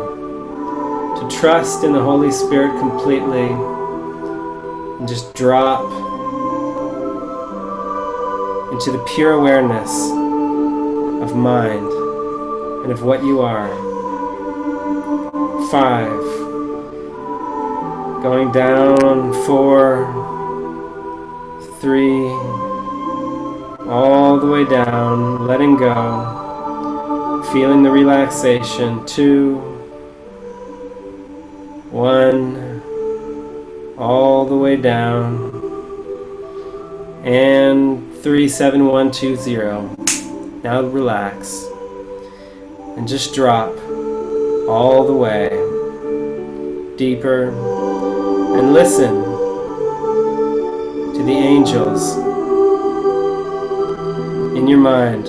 to trust in the Holy Spirit completely, and just drop into the pure awareness of mind and of what you are. 5. Going down. 4. 3. All the way down, letting go, feeling the relaxation. 2. 1. All the way down. And 3, 7, 1, 2, 0. Now relax and just drop all the way deeper and listen to the angels in your mind.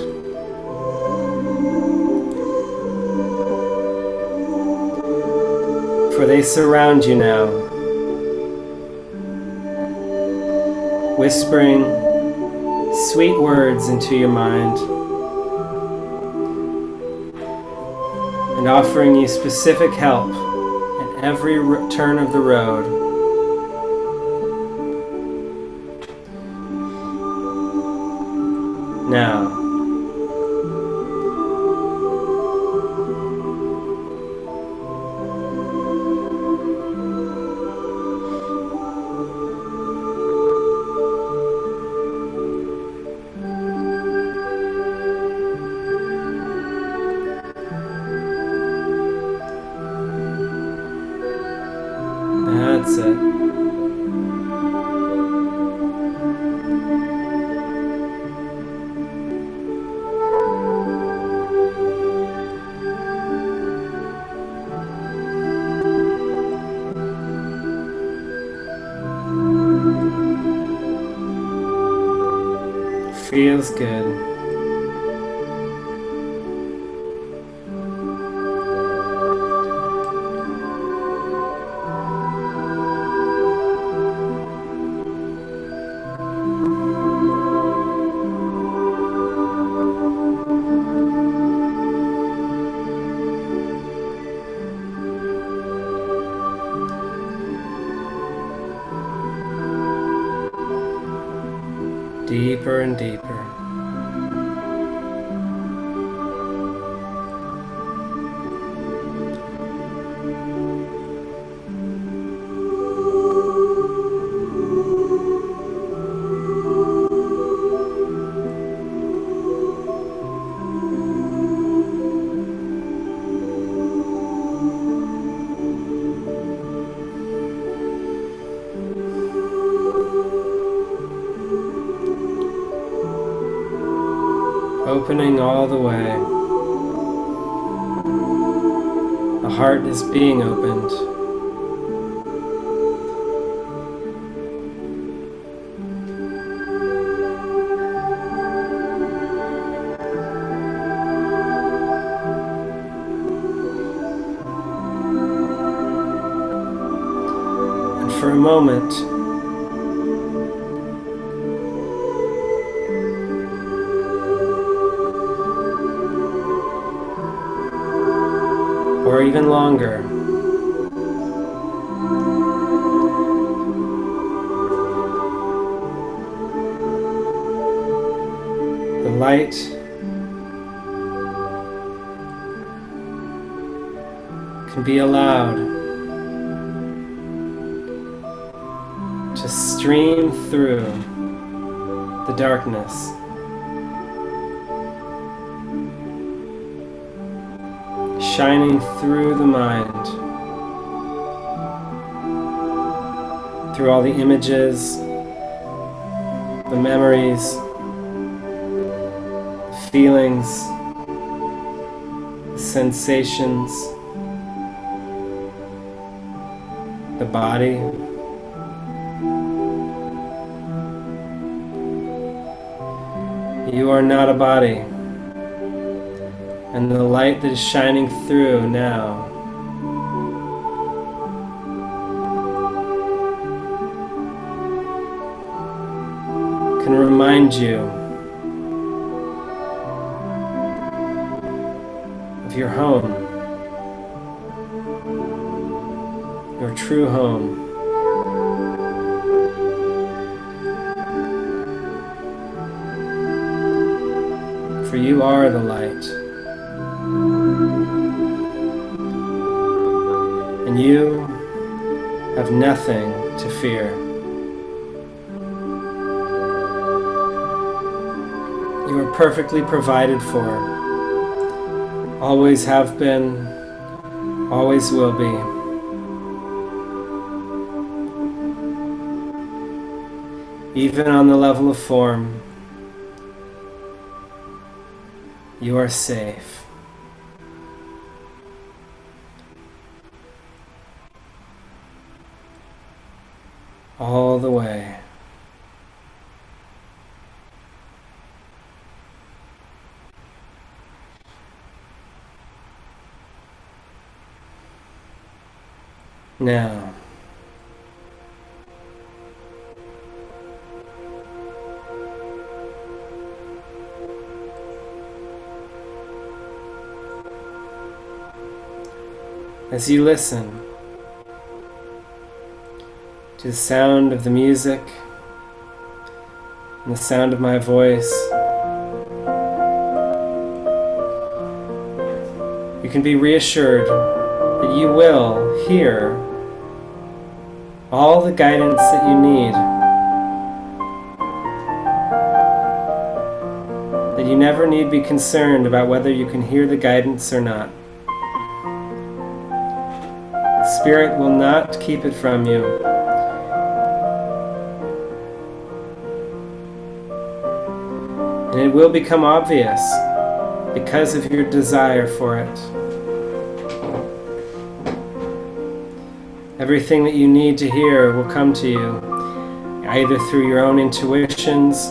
For they surround you now, whispering sweet words into your mind and offering you specific help at every turn of the road. Now, that's it. Feels good. Deeper and deeper. Opening all the way. The heart is being opened. And for a moment, or even longer, the light can be allowed to stream through the darkness, shining through the mind, through all the images, the memories, the feelings, the sensations, the body. You are not a body, and the light that is shining through now can remind you of your home, your true home. For you are the light, and you have nothing to fear. You are perfectly provided for, always have been, always will be. Even on the level of form, you are safe. All the way. Now, as you listen to the sound of the music and the sound of my voice, you can be reassured that you will hear all the guidance that you need, that you never need be concerned about whether you can hear the guidance or not. Spirit will not keep it from you. And it will become obvious because of your desire for it. Everything that you need to hear will come to you, either through your own intuitions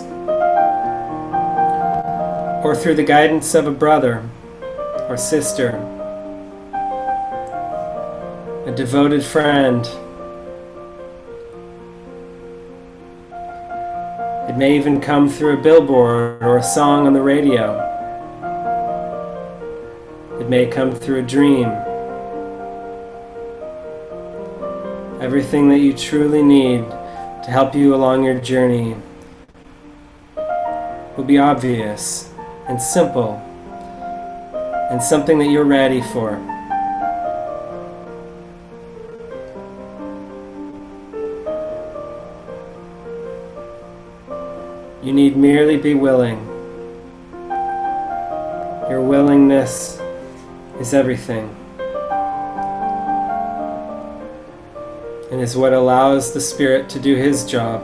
or through the guidance of a brother or sister, a devoted friend. It may even come through a billboard or a song on the radio. It may come through a dream. Everything that you truly need to help you along your journey will be obvious and simple and something that you're ready for. You need merely be willing. Your willingness is everything, and is what allows the Spirit to do His job.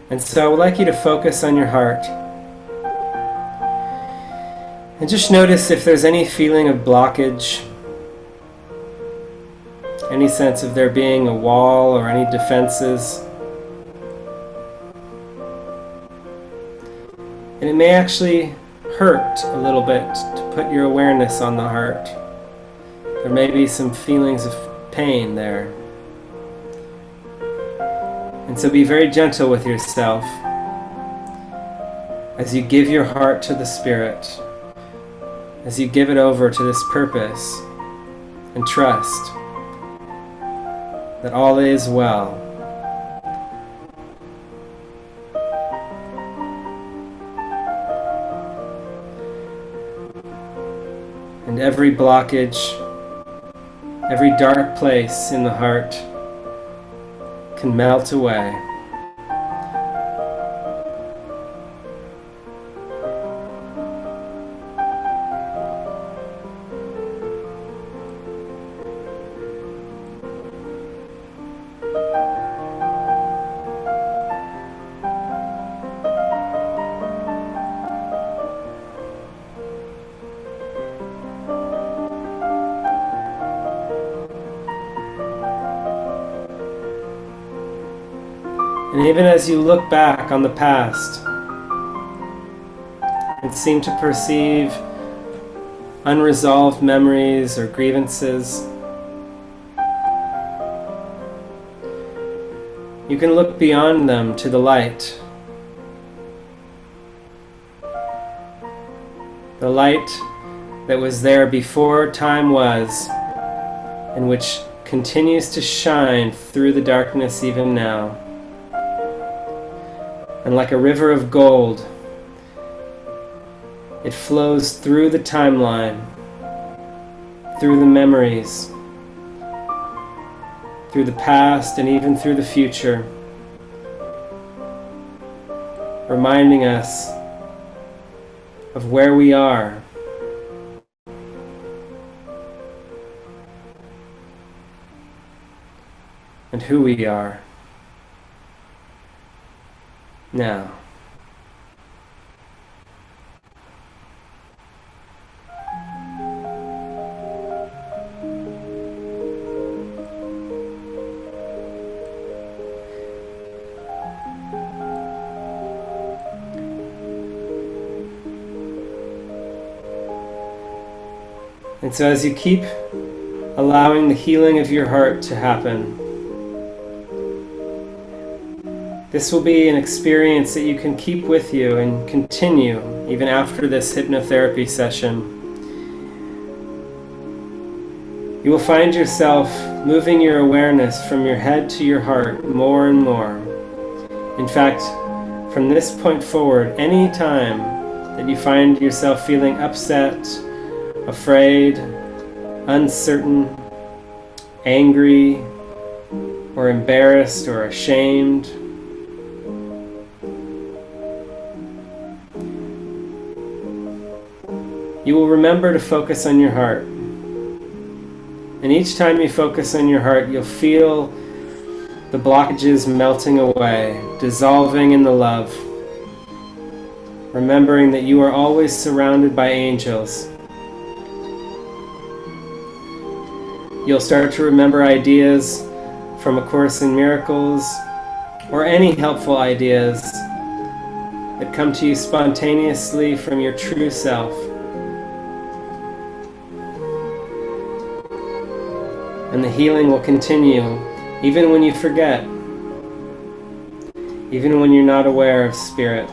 And so I would like you to focus on your heart. And just notice if there's any feeling of blockage, any sense of there being a wall or any defenses. And it may actually hurt a little bit to put your awareness on the heart. There may be some feelings of pain there. And so be very gentle with yourself as you give your heart to the Spirit, as you give it over to this purpose, and trust that all is well. And every blockage, every dark place in the heart can melt away. And even as you look back on the past and seem to perceive unresolved memories or grievances, you can look beyond them to the light. The light that was there before time was, and which continues to shine through the darkness even now. And like a river of gold, it flows through the timeline, through the memories, through the past, and even through the future, reminding us of where we are and who we are now. And so as you keep allowing the healing of your heart to happen, this will be an experience that you can keep with you and continue even after this hypnotherapy session. You will find yourself moving your awareness from your head to your heart more and more. In fact, from this point forward, any time that you find yourself feeling upset, afraid, uncertain, angry, or embarrassed or ashamed, you will remember to focus on your heart. And each time you focus on your heart, you'll feel the blockages melting away, dissolving in the love, remembering that you are always surrounded by angels. You'll start to remember ideas from A Course in Miracles, or any helpful ideas that come to you spontaneously from your true self. And the healing will continue even when you forget, even when you're not aware of Spirit.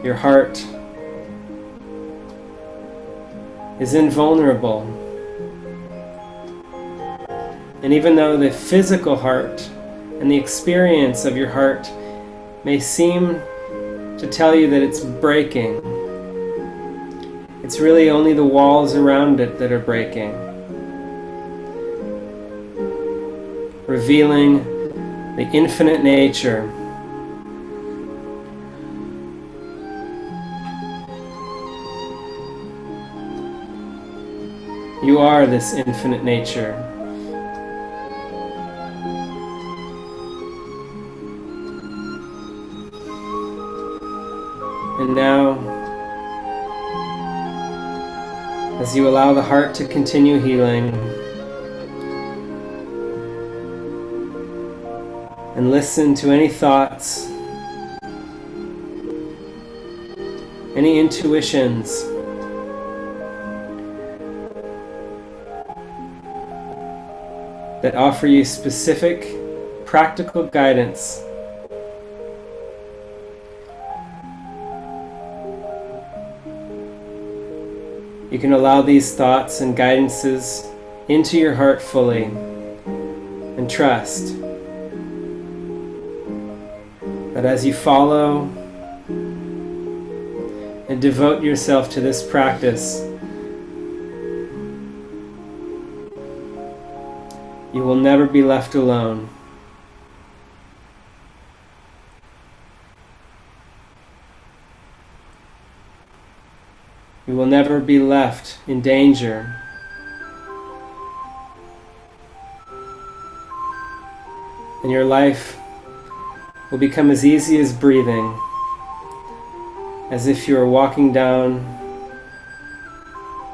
Your heart is invulnerable. And even though the physical heart and the experience of your heart may seem to tell you that it's breaking, it's really only the walls around it that are breaking, revealing the infinite nature. You are this infinite nature. And now, as you allow the heart to continue healing, and listen to any thoughts any intuitions, that offer you specific, practical guidance. You can allow these thoughts and guidances into your heart fully and trust that as you follow and devote yourself to this practice, you will never be left alone. You will never be left in danger. And your life will become as easy as breathing, as if you are walking down,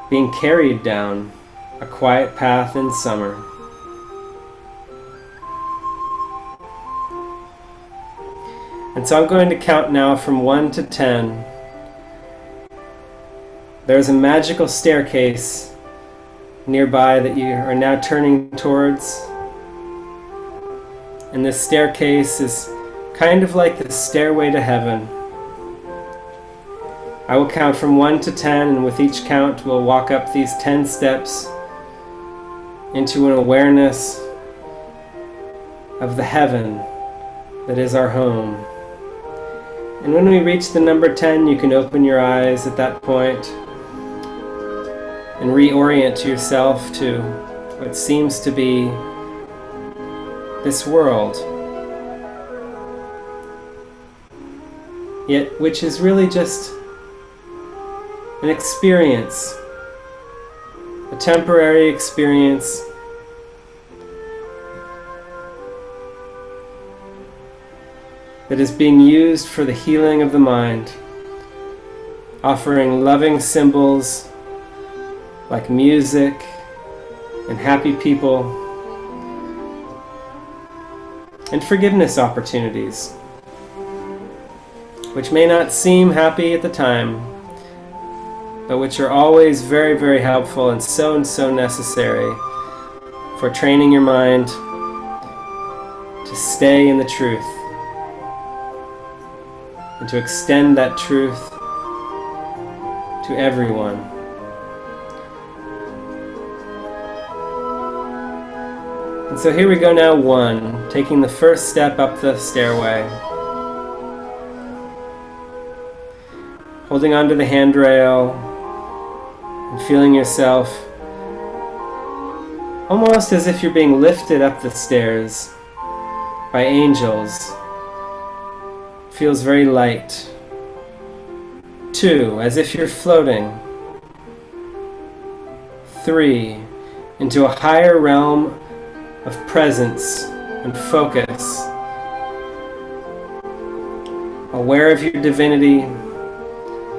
being carried down a quiet path in summer. And so I'm going to count now from 1 to 10. There's a magical staircase nearby that you are now turning towards. And this staircase is kind of like the stairway to heaven. I will count from 1 to 10, and with each count we'll walk up these 10 steps into an awareness of the heaven that is our home. And when we reach the number 10, you can open your eyes at that point and reorient yourself to what seems to be this world, yet which is really just an experience, a temporary experience that is being used for the healing of the mind, offering loving symbols like music and happy people and forgiveness opportunities, which may not seem happy at the time, but which are always very, very helpful and so necessary for training your mind to stay in the truth and to extend that truth to everyone. And so here we go now, 1, taking the first step up the stairway. Holding onto the handrail and feeling yourself almost as if you're being lifted up the stairs by angels. Feels very light. 2, as if you're floating. 3, into a higher realm of presence and focus, aware of your divinity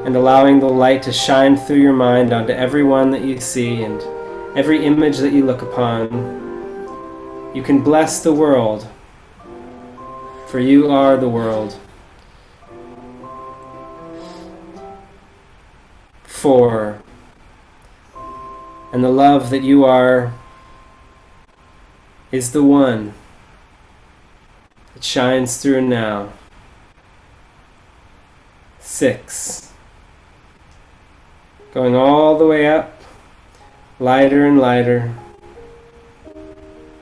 and allowing the light to shine through your mind onto everyone that you see and every image that you look upon. You can bless the world, for you are the world. 4, and the love that you are is the one that shines through now. 6, going all the way up, lighter and lighter.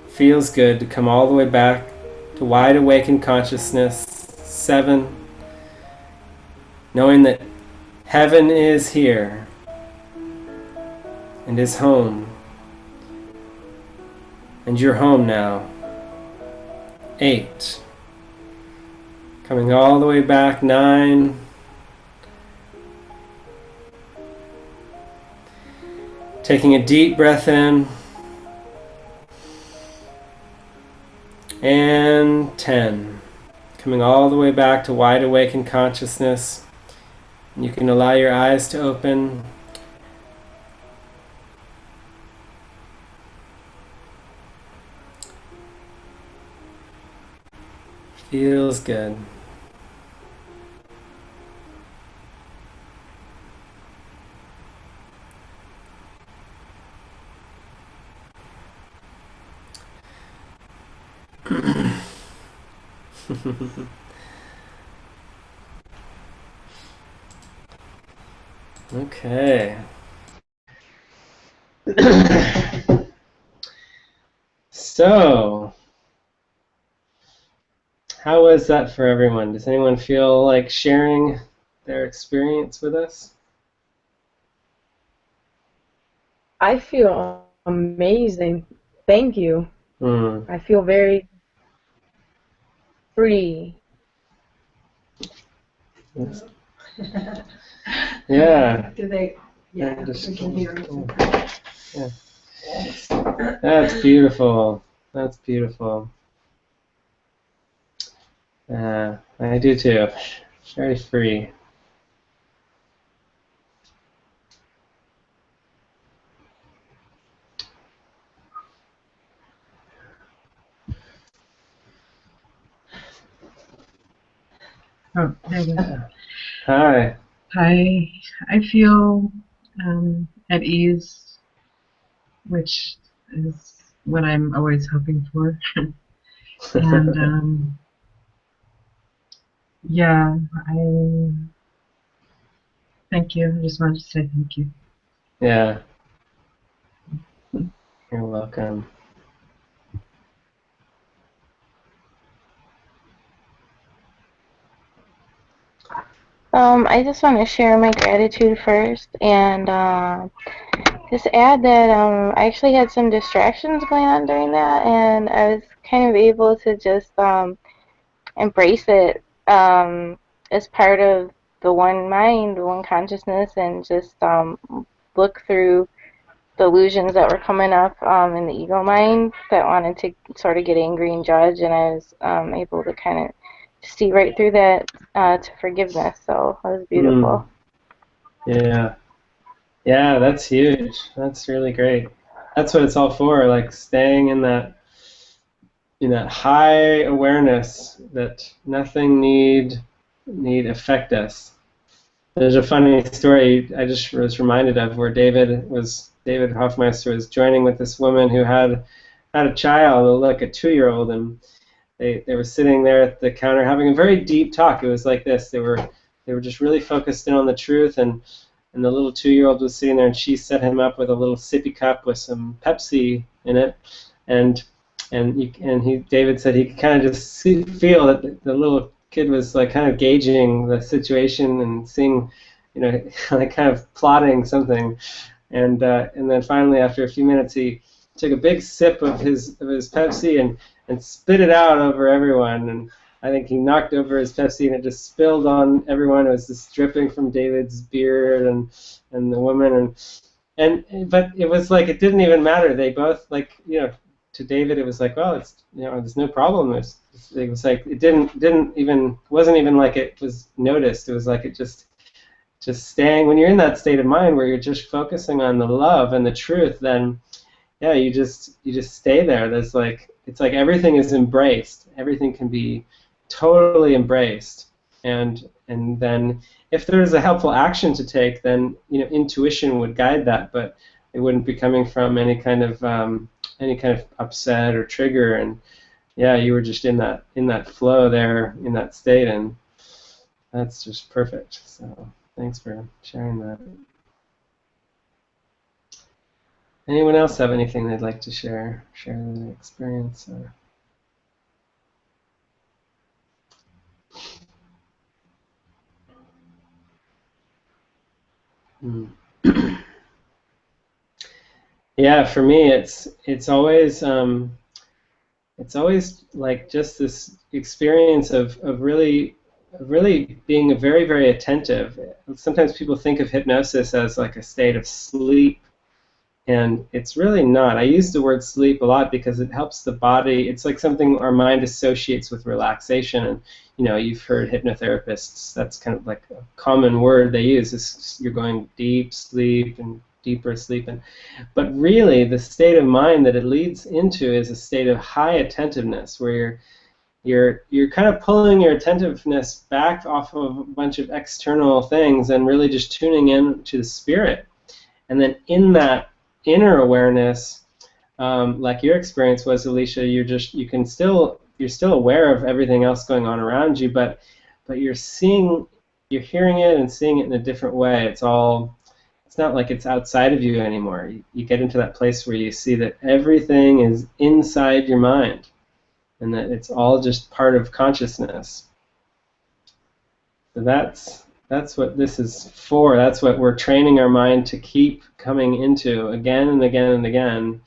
Feels good to come all the way back to wide awakened consciousness. 7, knowing that heaven is here and is home. And you're home now. 8, coming all the way back. 9, taking a deep breath in. And 10, coming all the way back to wide awakened consciousness. And you can allow your eyes to open. Feels good. Okay. So, how was that for everyone? Does anyone feel like sharing their experience with us? I feel amazing. Thank you. I feel very free. Yeah. Do they? Yeah, And just- we can hear them. Yeah. That's beautiful. That's beautiful. I do too. Very free. Oh, there it is. Hi. I feel at ease, which is what I'm always hoping for. And yeah, I thank you. I just wanted to say thank you. Yeah. You're welcome. I just want to share my gratitude first and just add that I actually had some distractions going on during that, and I was kind of able to just embrace it as part of the one mind, the one consciousness, and just look through the illusions that were coming up in the ego mind that wanted to sort of get angry and judge, and I was able to kind of see right through that to forgiveness. So it was beautiful. Yeah. Yeah, that's huge. That's really great. That's what it's all for, like staying in that high awareness that nothing need affect us. There's a funny story I just was reminded of where David Hoffmeister was joining with this woman who had a child, like a 2-year-old, and they were sitting there at the counter having a very deep talk. It was like this. They were just really focused in on the truth, and the little 2-year-old was sitting there, and she set him up with a little sippy cup with some Pepsi in it, and David said he could kind of just feel that the little kid was like kind of gauging the situation and seeing, like kind of plotting something, and then finally after a few minutes he took a big sip of his Pepsi and spit it out over everyone, and I think he knocked over his Pepsi and it just spilled on everyone. It was just dripping from David's beard and the woman, but it was like it didn't even matter. They both, like, to David it was like, well, it's, there's no problem. It was like it wasn't even like it was noticed. It was like it just staying. When you're in that state of mind where you're just focusing on the love and the truth, then yeah, you just stay there. It's like everything is embraced. Everything can be totally embraced, and then if there's a helpful action to take, then intuition would guide that, but it wouldn't be coming from any kind of upset or trigger. And yeah, you were just in that flow there, in that state, and that's just perfect. So thanks for sharing that. Anyone else have anything they'd like to share their experience? Or... Yeah, for me, it's always like just this experience of really being very, very attentive. Sometimes people think of hypnosis as like a state of sleep, and it's really not. I use the word sleep a lot because it helps the body. It's like something our mind associates with relaxation, and you've heard hypnotherapists, that's kind of like a common word they use, is you're going deep sleep and deeper sleep, but really the state of mind that it leads into is a state of high attentiveness, where you're kind of pulling your attentiveness back off of a bunch of external things and really just tuning in to the spirit. And then in that inner awareness, like your experience was, Alicia, you can still you're still aware of everything else going on around you, but you're hearing it and seeing it in a different way. It's not like it's outside of you anymore. You get into that place where you see that everything is inside your mind, and that it's all just part of consciousness. So that's what this is for. That's what we're training our mind to keep coming into again and again and again.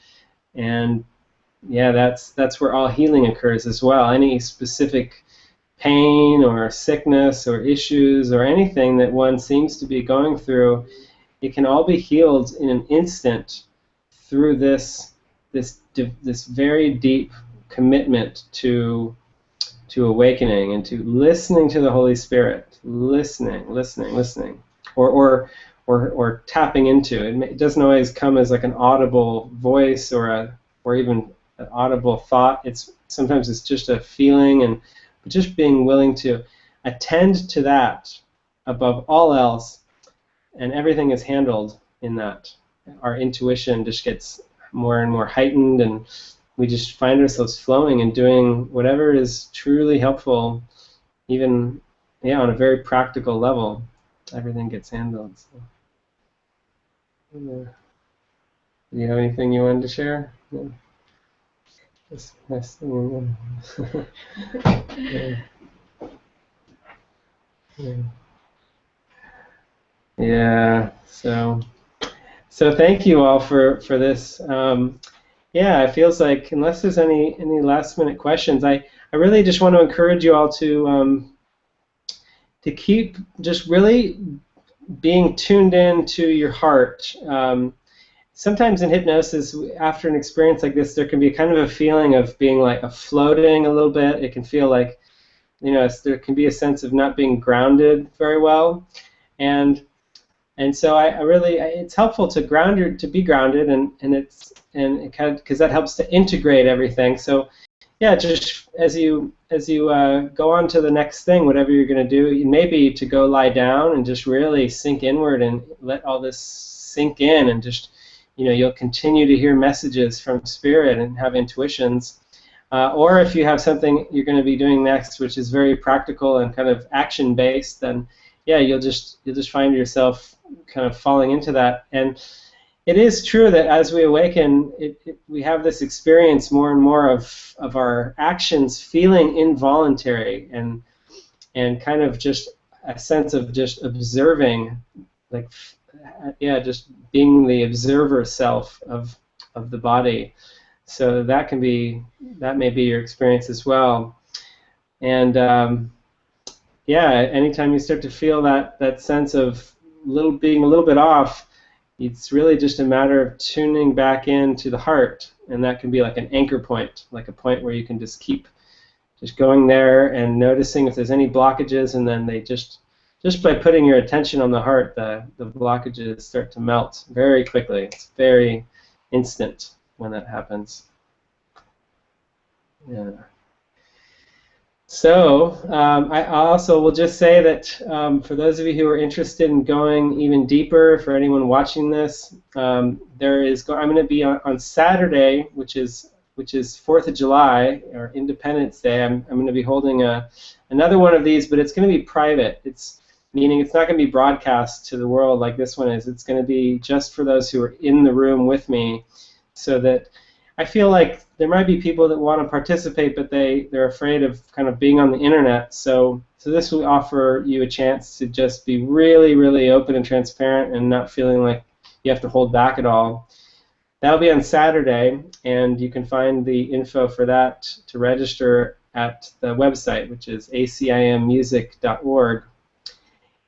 And yeah, that's where all healing occurs as well. Any specific pain or sickness or issues or anything that one seems to be going through, it can all be healed in an instant through this very deep commitment to awakening and to listening to the Holy Spirit, listening, or tapping into it. It doesn't always come as like an audible voice or even an audible thought. Sometimes it's just a feeling, but just being willing to attend to that above all else, and everything is handled in that. Our intuition just gets more and more heightened, and we just find ourselves flowing and doing whatever is truly helpful, even on a very practical level. Everything gets handled. So. Do you have anything you wanted to share? Yeah. Nice thing. Yeah. So thank you all for this. Yeah, it feels like, unless there's any last minute questions, I really just want to encourage you all to keep just really being tuned in to your heart. Sometimes in hypnosis, after an experience like this, there can be kind of a feeling of being like floating a little bit. It can feel like, there can be a sense of not being grounded very well, and so it's helpful to be grounded, because that helps to integrate everything. So yeah, just as you go on to the next thing, whatever you're going to do, maybe to go lie down and just really sink inward and let all this sink in, and just you'll continue to hear messages from Spirit and have intuitions. Or if you have something you're going to be doing next, which is very practical and kind of action-based, then yeah, you'll just find yourself kind of falling into that. And it is true that as we awaken, we have this experience more and more of our actions feeling involuntary, and kind of just a sense of just observing, just being the observer self of the body. So that may be your experience as well. And anytime you start to feel that sense of being a little bit off, it's really just a matter of tuning back into the heart, and that can be like an anchor point, like a point where you can just keep just going there and noticing if there's any blockages, and then they just by putting your attention on the heart, the blockages start to melt very quickly. It's very instant when that happens. Yeah. So I also will just say that for those of you who are interested in going even deeper, for anyone watching this, I'm going to be on Saturday, which is 4th of July, or Independence Day. I'm going to be holding another one of these, but it's going to be private. Meaning it's not going to be broadcast to the world like this one is. It's going to be just for those who are in the room with me, so that I feel like there might be people that want to participate, but they're afraid of kind of being on the internet. So this will offer you a chance to just be really, really open and transparent, and not feeling like you have to hold back at all. That'll be on Saturday, and you can find the info for that to register at the website, which is acimmusic.org.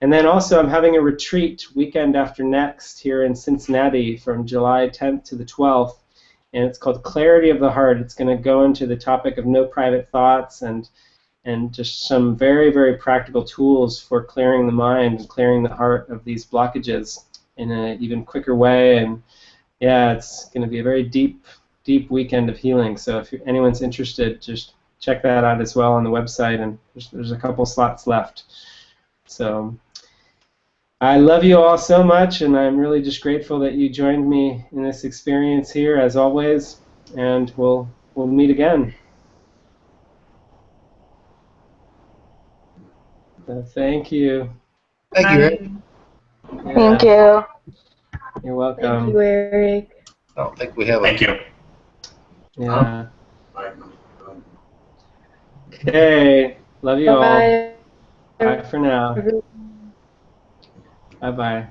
And then also I'm having a retreat weekend after next here in Cincinnati from July 10th to the 12th. And it's called Clarity of the Heart. It's going to go into the topic of no private thoughts, and just some very, very practical tools for clearing the mind and clearing the heart of these blockages in an even quicker way. And yeah, it's going to be a very deep, deep weekend of healing. So if anyone's interested, just check that out as well on the website, and there's a couple slots left. So I love you all so much, and I'm really just grateful that you joined me in this experience here, as always, and we'll meet again. So thank you. Thank you, Eric. Yeah, Thank you. you're Thank welcome. you, Eric. I don't think we have a. Thank you. Yeah. Okay. Love you all. Bye. Bye for now. Bye bye.